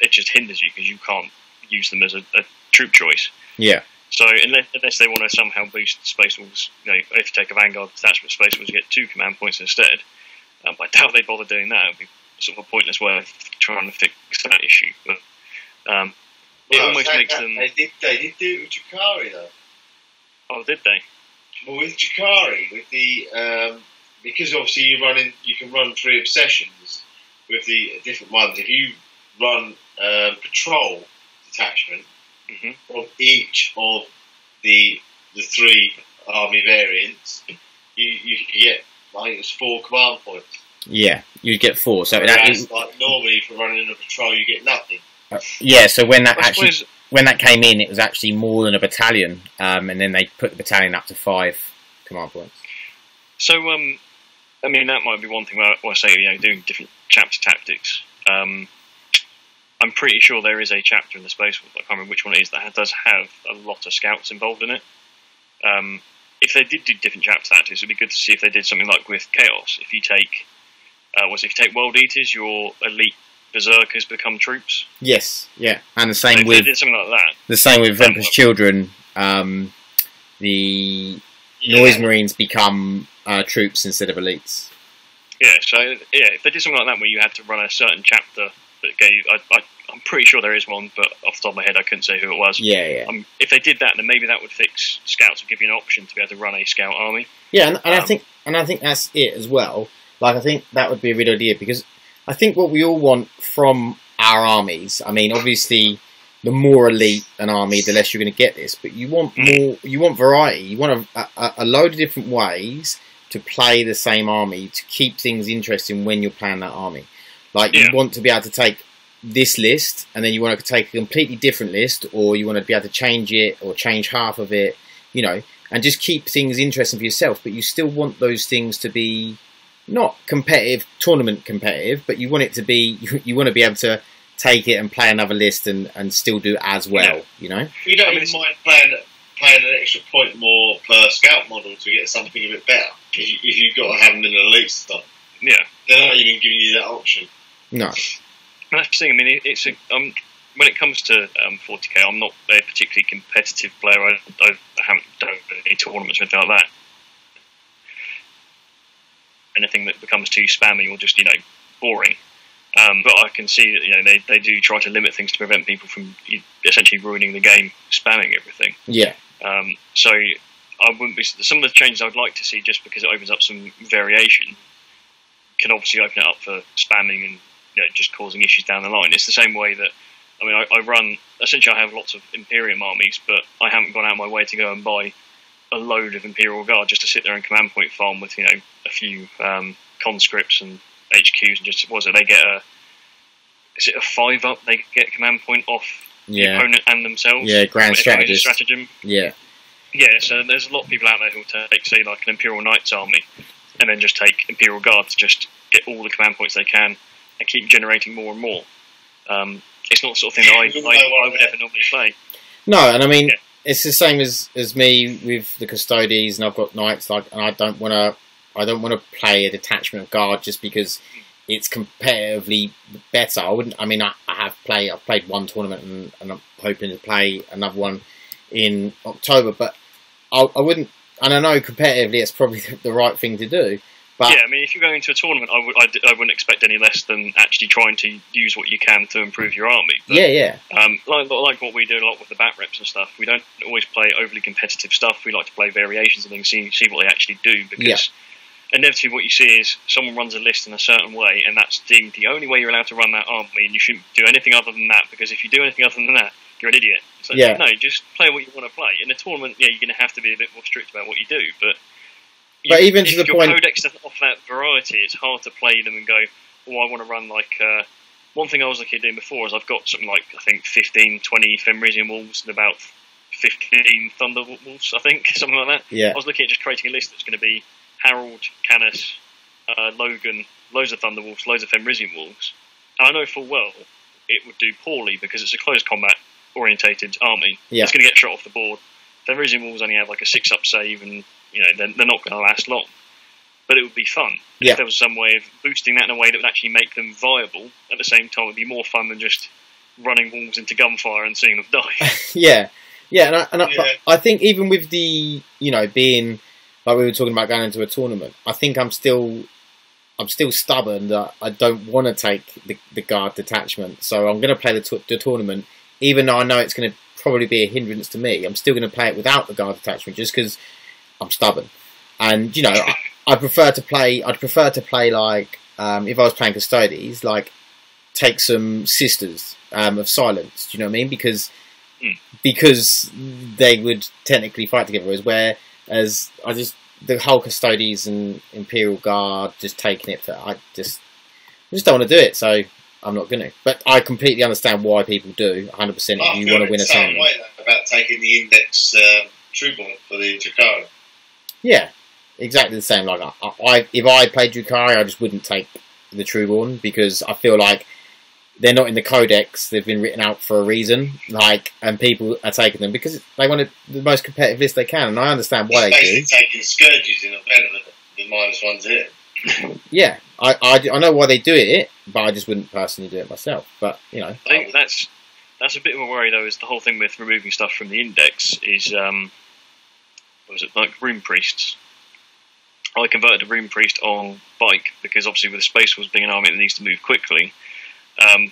It just hinders you because you can't use them as a troop choice. Yeah. So unless they want to somehow boost Space Wolves, if you take a Vanguard detachment, Space Wolves, you get 2 command points instead. I doubt they bother doing that. It would be sort of a pointless way of trying to fix that issue. But it almost makes them. They did do it with Jakari though. Oh, did they? Well, with Jakari, with the because obviously you can run 3 obsessions with the different ones. If you run patrol detachment of each of the 3 army variants, you get, I think it's 4 command points. Yeah, you get 4. So that's like normally for running a patrol you get nothing. Yeah, so when that came in, it was actually more than a battalion, and then they put the battalion up to 5 command points. So, I mean, that might be one thing where I say, doing different chapter tactics. I'm pretty sure there is a chapter in the Space Wolf, I can't remember which one it is, that does have a lot of scouts involved in it. If they did do different chapter tactics, it would be good to see if they did something like with Chaos. If you take, if you take World Eaters, your elite berserkers become troops. Yes, yeah, and the same so if with they did something like that. The same with Emperor's Children. The Noise Marines become troops instead of elites. Yeah, so if they did something like that where you had to run a certain chapter that gave, I'm pretty sure there is one, but off the top of my head I couldn't say who it was. Yeah. If they did that, then maybe that would fix scouts, would give you an option to be able to run a scout army. Yeah, and I think that's it as well. Like, I think that would be a good idea, because I think what we all want from our armies, I mean, obviously, the more elite an army, the less you're going to get this. But you want more. You want variety. You want a load of different ways to play the same army to keep things interesting when you're playing that army. Like, you want to be able to take this list, and then you want to take a completely different list, or you want to be able to change it or change half of it, you know, and just keep things interesting for yourself. But you still want those things to be not competitive, tournament competitive, but you want it to be. You want to be able to take it and play another list and still do as well, you know? You don't even mind playing an extra point more per scout model to get something a bit better. If you've got to have them in an elite stuff. Yeah. They're not even giving you that option. No. That's the thing, I mean, it's when it comes to 40k, I'm not a particularly competitive player. I don't go any tournaments or anything like that. Anything that becomes too spammy or just, boring. But I can see that they do try to limit things to prevent people from essentially ruining the game, spamming everything. Yeah. So I wouldn't be. Some of the changes I'd like to see, just because it opens up some variation, can obviously open it up for spamming and just causing issues down the line. It's the same way that I run. Essentially, I have lots of Imperium armies, but I haven't gone out of my way to go and buy a load of Imperial Guard just to sit there and command point farm with a few conscripts and HQs, and just they get is it a 5-up? They get command point off the opponent and themselves. Yeah, grand stratagem. Yeah. So there's a lot of people out there who will take, say, like an Imperial Knights army, and then just take Imperial Guard to just get all the command points they can and keep generating more and more. It's not the sort of thing that I would ever normally play. No, and I mean it's the same as me with the Custodes, and I've got Knights, and I don't want to play a detachment of Guard just because it's competitively better. I've played one tournament, and I'm hoping to play another one in October, but I wouldn't. And I know competitively it's probably the right thing to do. But yeah, I mean, if you're going to a tournament, I wouldn't expect any less than actually trying to use what you can to improve your army. But, like what we do a lot with the bat reps and stuff, we don't always play overly competitive stuff. We like to play variations and things, see what they actually do, because inevitably what you see is someone runs a list in a certain way, and that's deemed the only way you're allowed to run that army, and you shouldn't do anything other than that, because if you do anything other than that, you're an idiot. So, no, just play what you want to play. In a tournament, you're going to have to be a bit more strict about what you do, but even to the point, your Codex doesn't offer that variety, it's hard to play them and go, I want to run like... one thing I was looking at doing before is I've got something like, I think, 15, 20 Fenrisian Wolves and about 15 Thunder Wolves, I think, something like that. Yeah. I was looking at just creating a list that's going to be Harold, Canis, Logan, loads of Thunder Wolves, loads of Fenrisian Wolves. And I know full well it would do poorly because it's a close combat orientated army. Yeah. It's going to get shot off the board. Fenrisian Wolves only have like a 6-up save, and they're not going to last long. But it would be fun. If there was some way of boosting that in a way that would actually make them viable, at the same time, it would be more fun than just running wolves into gunfire and seeing them die. I think even with the, being, like we were talking about going into a tournament, I think I'm still stubborn that I don't want to take the Guard detachment. So I'm going to play the tournament, even though I know it's going to probably be a hindrance to me. I'm still going to play it without the Guard detachment just because I'm stubborn. And I'd prefer to play like if I was playing Custodes, like take some Sisters of Silence. Do you know what I mean? Because they would technically fight together. Whereas the whole Custodes and Imperial Guard just taking it I just don't want to do it. So I'm not going to. But I completely understand why people do. 100% if you want to win a tournament. Way, about taking the Index Trueborn for the Drakari. Yeah, exactly the same. Like if I played Drakari, I just wouldn't take the Trueborn because I feel like they're not in the Codex. They've been written out for a reason, like, and people are taking them because they want the most competitive list they can, and I understand why they do. Taking scourges in a venom the -1's here. Yeah, I know why they do it, but I just wouldn't personally do it myself. But you know, I think that's a bit of a worry though. Is the whole thing with removing stuff from the index is what was it, like Rune Priests? I converted a Rune Priest on bike because obviously with the Space Wolves being an army that needs to move quickly,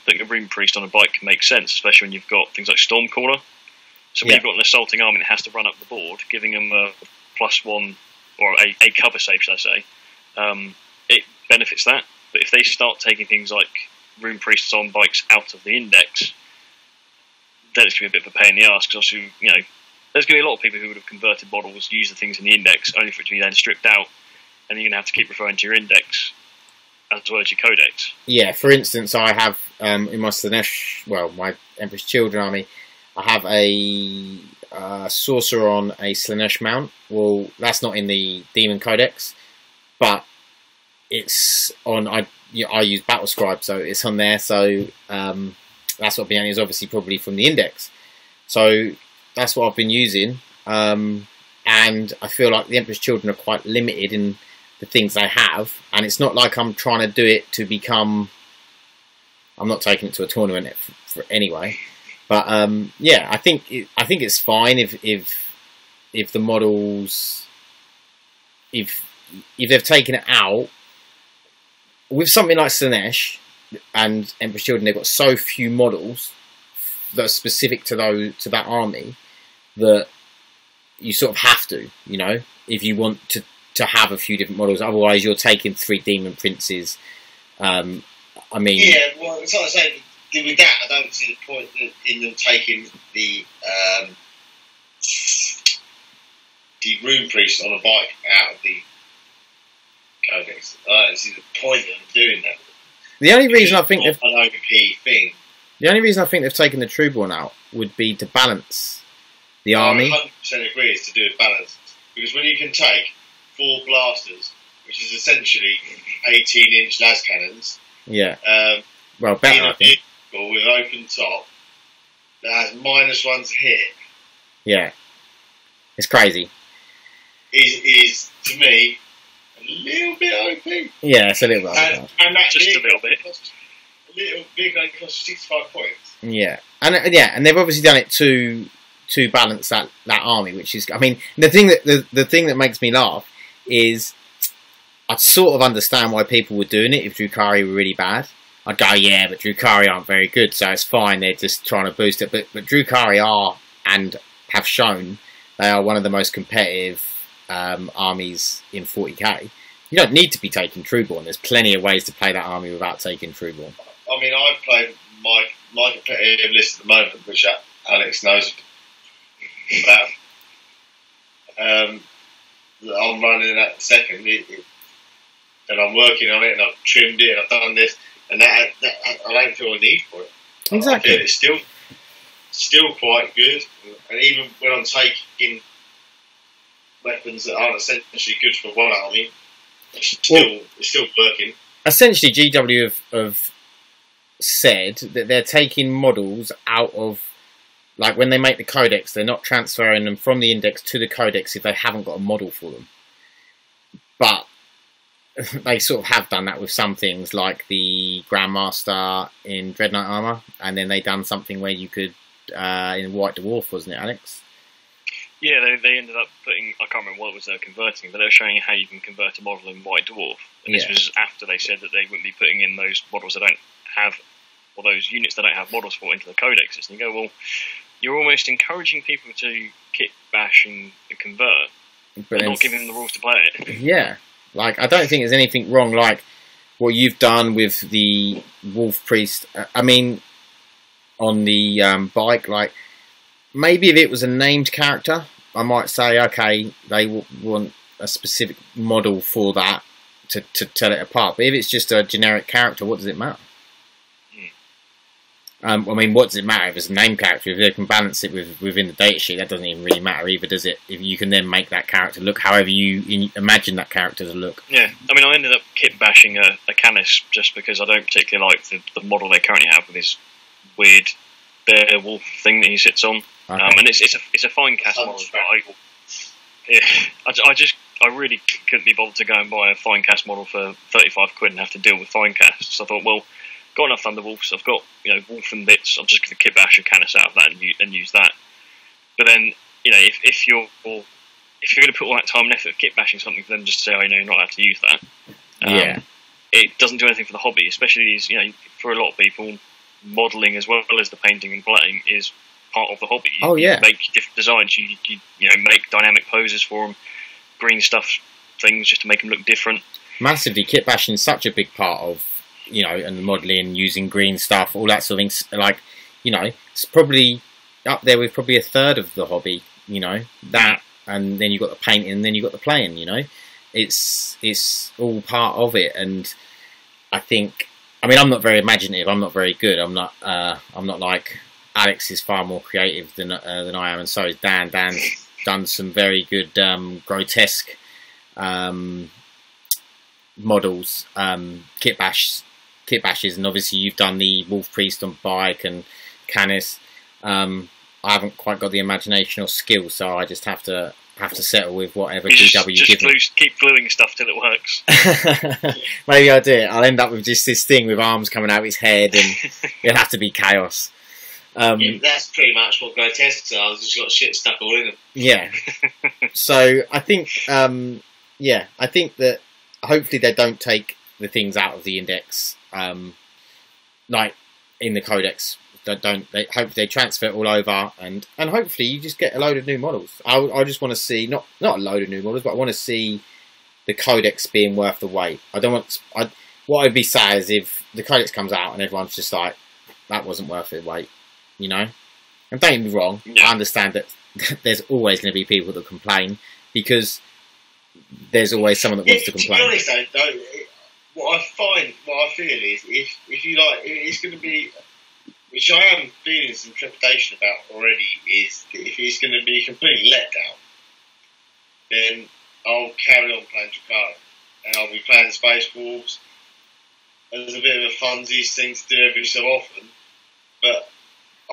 putting a Rune Priest on a bike makes sense, especially when you've got things like Stormcaller. So when you've got an assaulting army that has to run up the board, giving them a +1 or a cover save, should I say, it benefits that. But if they start taking things like Rune Priests on bikes out of the index, then it's going to be a bit of a pain in the arse, because obviously, you know, there's going to be a lot of people who would have converted models, use the things in the index, only for it to be then stripped out, and you're going to have to keep referring to your index as well as your Codex. Yeah, for instance, I have in my Slanesh, well, my Emperor's Children army, I have a sorcerer on a Slanesh mount. Well, that's not in the Demon Codex, but it's on. I use Battle Scribe, so it's on there. So that's what I've been. Is obviously probably from the index. So that's what I've been using, and I feel like the Emperor's Children are quite limited in the things they have, and it's not like I'm trying to do it to become. I'm not taking it to a tournament for anyway, but yeah, I think it's fine if the models if they've taken it out with something like Slanesh and Emperor's Children. They've got so few models that are specific to that army that you sort of have to, you know, if you want to have a few different models. Otherwise, you're taking 3 Demon Princes. I mean, yeah, well, it's like I say, with that, I don't see the point in them taking the Rune Priest on a bike out of the Codex. I don't see the point of doing that. The only reason I think an OP thing. The only reason I think they've taken the Trueborn out would be to balance the army. I 100% agree, it's to do with balance. Because when you can take 4 blasters, which is essentially 18-inch las cannons, yeah, well, better, I think, with open top that has -1 to hit, yeah, it's crazy. Is to me a little bit OP. Yeah, it's a little bit. And that's just a little bit. A little big, only costs 65 points. Yeah, and they've obviously done it to balance that army, which is, I mean, the thing that makes me laugh is I'd sort of understand why people were doing it if Drukhari were really bad. I'd go, yeah, but Drukhari aren't very good, so it's fine. They're just trying to boost it. But Drukhari are, and have shown, they are one of the most competitive armies in 40k. You don't need to be taking Trueborn. There's plenty of ways to play that army without taking Trueborn. I mean, I've played my competitive list at the moment, which Alex knows about. I'm running that second, and I'm working on it, and I've trimmed it, and I've done this, and that I don't feel a need for it. Exactly. It's still quite good, and even when I'm taking weapons that aren't essentially good for one army, it's still working. Essentially, GW have said that they're taking models out of, like, when they make the Codex, they're not transferring them from the index to the Codex if they haven't got a model for them. But they sort of have done that with some things, like the Grandmaster in Dreadnought armor, and then they done something where you could in White Dwarf, wasn't it, Alex? Yeah, they ended up putting, I can't remember what it was they were converting, but they were showing how you can convert a model in White Dwarf. And this was after they said that they wouldn't be putting in those models that don't have, or those units that don't have models for into the codexes. And you go, well, you're almost encouraging people to kit bash and convert, but not giving them the rules to play it. Yeah, like, I don't think there's anything wrong, like what you've done with the Wolf Priest. I mean, on the bike, like, maybe if it was a named character, I might say, okay, they want a specific model for that to tell it apart. But if it's just a generic character, what does it matter? I mean, what does it matter if it's a name character? If they can balance it within the datasheet, that doesn't even really matter either, does it? If you can then make that character look however you imagine that character to look. Yeah, I mean, I ended up kit bashing a Canis just because I don't particularly like the model they currently have with his weird bear wolf thing that he sits on. Okay. And it's a fine cast model, but I really couldn't be bothered to go and buy a fine cast model for 35 quid and have to deal with fine casts. So I thought, well, got enough Thunderwolves, I've got, you know, wolf and bits, I'm just going to kit bash a Canis out of that and use that. But then, you know, if you're going to put all that time and effort kit bashing something for them just to say, oh, you know, you're not allowed to use that, it doesn't do anything for the hobby, especially these, you know, for a lot of people, modelling as well as the painting and playing is part of the hobby. You make different designs, you know, make dynamic poses for them, green stuff things just to make them look different. Massively, kit bashing is such a big part of, you know, and the modelling, using green stuff, all that sort of things. Like, you know, it's probably up there with probably a third of the hobby, you know, that, and then you've got the painting, and then you've got the playing, you know. It's all part of it, and I think, I mean, I'm not very imaginative, I'm not very good, I'm not like, Alex is far more creative than I am, and so is Dan. Dan's done some very good grotesque models, kit bashes, and obviously you've done the Wolf Priest on bike and Canis. I haven't quite got the imagination or skill, so I just have to settle with whatever GW gives me. Keep gluing stuff till it works. Maybe I do it. I'll end up with just this thing with arms coming out of his head, and it'll have to be chaos. That's pretty much what grotesques are. I've just got shit stuck all in them. Yeah. So I think, I think that hopefully they don't take the things out of the index, like in the Codex. They hope they transfer it all over, and hopefully you just get a load of new models. I just want to see not a load of new models, but I want to see the Codex being worth the wait. I don't want. What I'd be sad is if the Codex comes out and everyone's just like, that wasn't worth the wait, you know. And don't get me wrong, I understand that there's always going to be people that complain, because there's always someone that wants to complain. To be honest, though, what I feel is if you like, it's going to be, which I am feeling some trepidation about already, is that if it's going to be completely let down, then I'll carry on playing Drakari, and I'll be playing Space Wolves as a bit of a funsies thing to do every so often, but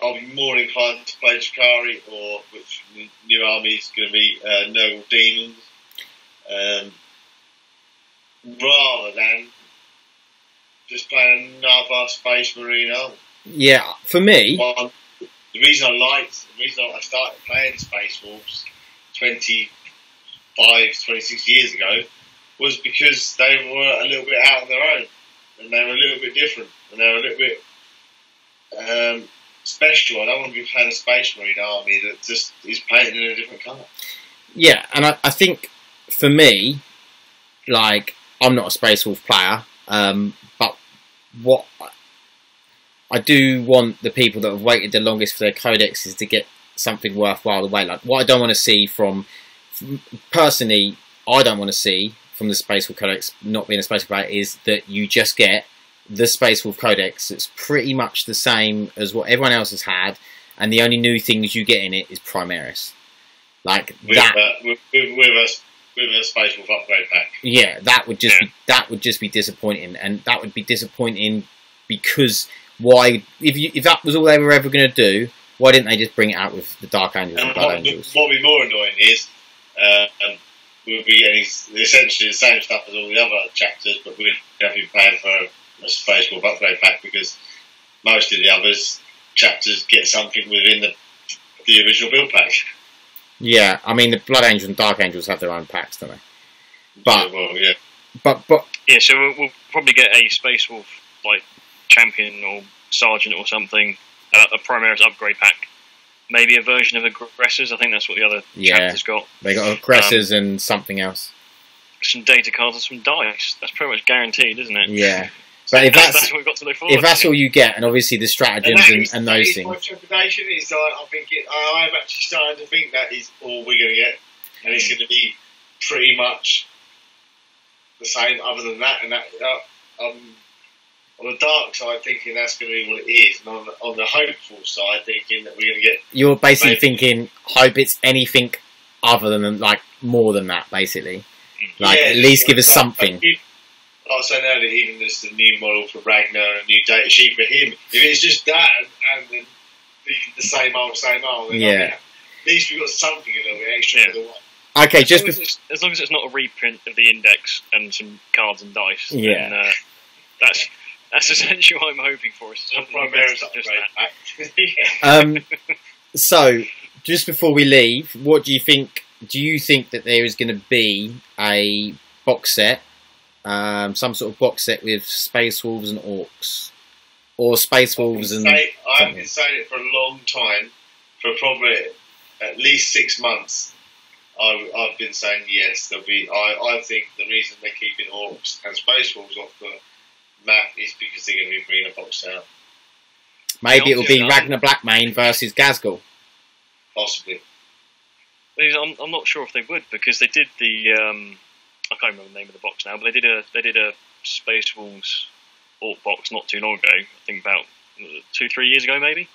I'll be more inclined to play Drakari, or which new army is going to be Nurgle Demons, rather than just playing another Space Marine army. Yeah, for me, the reason I started playing Space Wolves 26 years ago was because they were a little bit out on their own, and they were a little bit different, and they were a little bit special. I don't want to be playing a Space Marine army that just is painted in a different colour. Yeah, and I think for me, like, I'm not a Space Wolf player, but what I do want the people that have waited the longest for their codexes to get something worthwhile away. Like, what I don't want to see personally, I don't want to see from the Space Wolf Codex, not being a Space Wolf player, is that you just get the Space Wolf Codex that's pretty much the same as what everyone else has had, and the only new things you get in it is Primaris. Like with a Space Wolf upgrade pack. Yeah, that would just be disappointing, and that would be disappointing because why? If that was all they were ever going to do, why didn't they just bring it out with the Dark Angels and Blood Angels? What would be more annoying is we'll be getting essentially the same stuff as all the other chapters, but we'd have to be paying for a Space Wolf upgrade pack, because most of the others chapters get something within the original build pack. Yeah, I mean, the Blood Angels and Dark Angels have their own packs, don't they? But, well, yeah. But yeah, so we'll probably get a Space Wolf, like, Champion or Sergeant or something, a Primaris upgrade pack. Maybe a version of Aggressors, I think that's what the other chapters got. They got Aggressors and something else. Some data cards and some dice. That's pretty much guaranteed, isn't it? Yeah. But if that's what we've got to look forward if that's all you get, and obviously the stratagems and those things. My trepidation is I'm actually starting to think that is all we're going to get, and it's going to be pretty much the same. Other than that, and that on the dark side, thinking that's going to be what it is, and on the hopeful side, thinking that we're going to get. You're basically thinking, hope it's anything other than like more than that, basically. Like at least give us something. I was saying earlier, even there's the new model for Ragnar and a new data sheet for him. If it's just that and then the same old, then at least we've got something a little bit extra for the one. Okay, as long as it's not a reprint of the index and some cards and dice. Then, that's essentially what I'm hoping for. So, just before we leave, what do you think? Do you think that there is going to be a box set, some sort of box set with Space Wolves and Orcs, or Space Wolves and? I've been saying it for a long time, for probably at least 6 months. I've been saying yes, there'll be. I think the reason they're keeping Orcs and Space Wolves off the map is because they're going to be bringing a box out. Maybe it'll be Ragnar Blackmane versus Gazgul. Possibly. I'm not sure if they would, because they did the I can't remember the name of the box now, but they did a Space Wolves Orc box not too long ago. I think about 2-3 years ago maybe,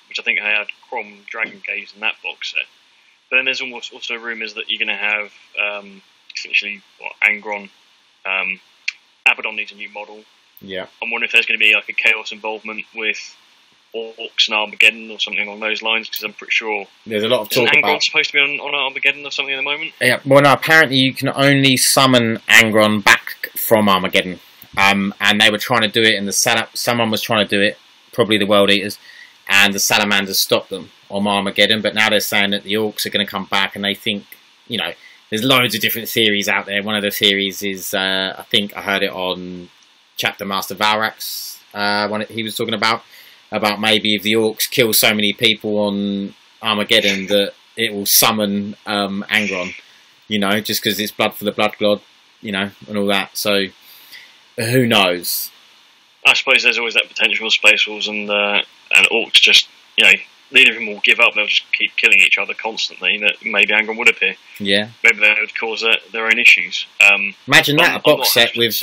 which I think had Crom Dragon Gaze in that box set. But then there's also rumours that you're going to have essentially Angron. Abaddon needs a new model. Yeah. I'm wondering if there's going to be like a Chaos involvement with Orcs and Armageddon or something along those lines, because I'm pretty sure there's a lot of talk about supposed to be on Armageddon or something at the moment. Yeah, well, no, apparently you can only summon Angron back from Armageddon, and they were trying to do it, and someone was trying to do it, probably the World Eaters, and the Salamanders stopped them on Armageddon. But now they're saying that the Orcs are going to come back, and they think, you know, there's loads of different theories out there. One of the theories is, I think I heard it on Chapter Master Valrax, when he was talking about maybe if the Orcs kill so many people on Armageddon that it will summon Angron, you know, just because it's blood for the blood god, you know, and all that. So who knows? I suppose there's always that potential of Space Wolves and Orcs just, you know, neither of them will give up. They'll just keep killing each other constantly. That maybe Angron would appear. Yeah. Maybe they would cause their own issues. Imagine that, a box set with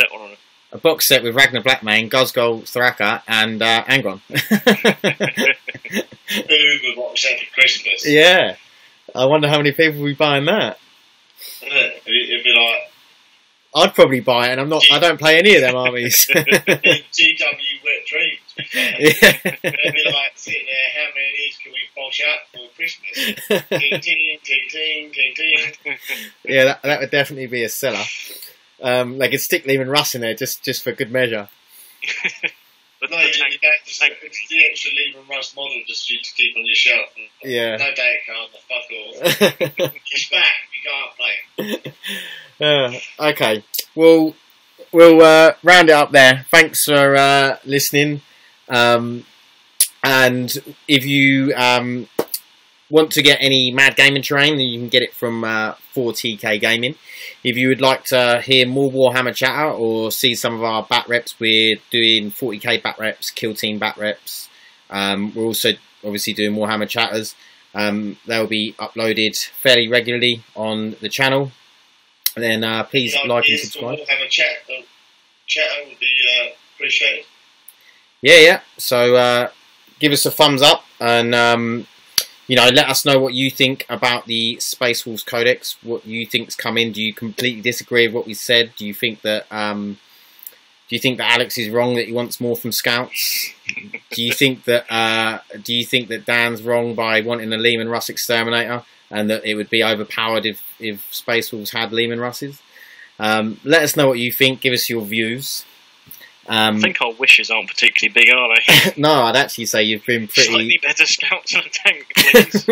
a box set with Ragnar Blackmane, Gazgul, Thraka, and Angron. Uber box set for Christmas. Yeah. I wonder how many people will be buying that. It'd be like, I'd probably buy it, and I don't play any of them armies. GW Wet Dreams. Yeah. It'd be like sitting there, how many of these can we bosh out for Christmas? Ting, ting, ting, ting, ting, ting. Yeah, that would definitely be a seller. They could stick Lehman Russ in there just for good measure. But no, it's the extra Lehman Russ model just to keep on your shelf. Yeah. No data card, fuck all. He's back, you can't play. Okay, we'll round it up there. Thanks for listening. And if you want to get any Mad Gaming terrain, then you can get it from 4TK Gaming. If you would like to hear more Warhammer chatter or see some of our bat reps, we're doing 40k bat reps, Kill Team bat reps. We're also obviously doing Warhammer chatters. They'll be uploaded fairly regularly on the channel. And then please like and subscribe. Warhammer chatter would be appreciated. Yeah. So give us a thumbs up and you know, let us know what you think about the Space Wolves Codex. What you think's coming? Do you completely disagree with what we said? Do you think that Alex is wrong, that he wants more from Scouts? Do you think that Dan's wrong by wanting a Lehman Russ Exterminator, and that it would be overpowered if Space Wolves had Lehman Russes? Let us know what you think. Give us your views. I think our wishes aren't particularly big, are they? No, I'd actually say you've been pretty... Slightly better Scouts on a tank, please.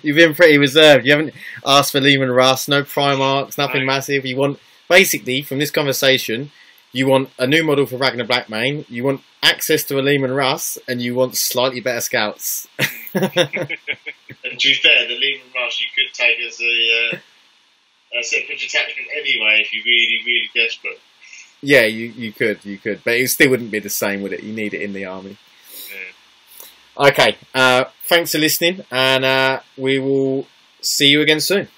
You've been pretty reserved. You haven't asked for Lehman Russ, no Primarchs, nothing massive. You want, basically, from this conversation, you want a new model for Ragnar Blackmane, you want access to a Lehman Russ, and you want slightly better Scouts. And to be fair, the Lehman Russ you could take as a separate attachment anyway if you're really, really desperate. Yeah, you could, but it still wouldn't be the same, would it? You need it in the army. Yeah. Okay, thanks for listening, and we will see you again soon.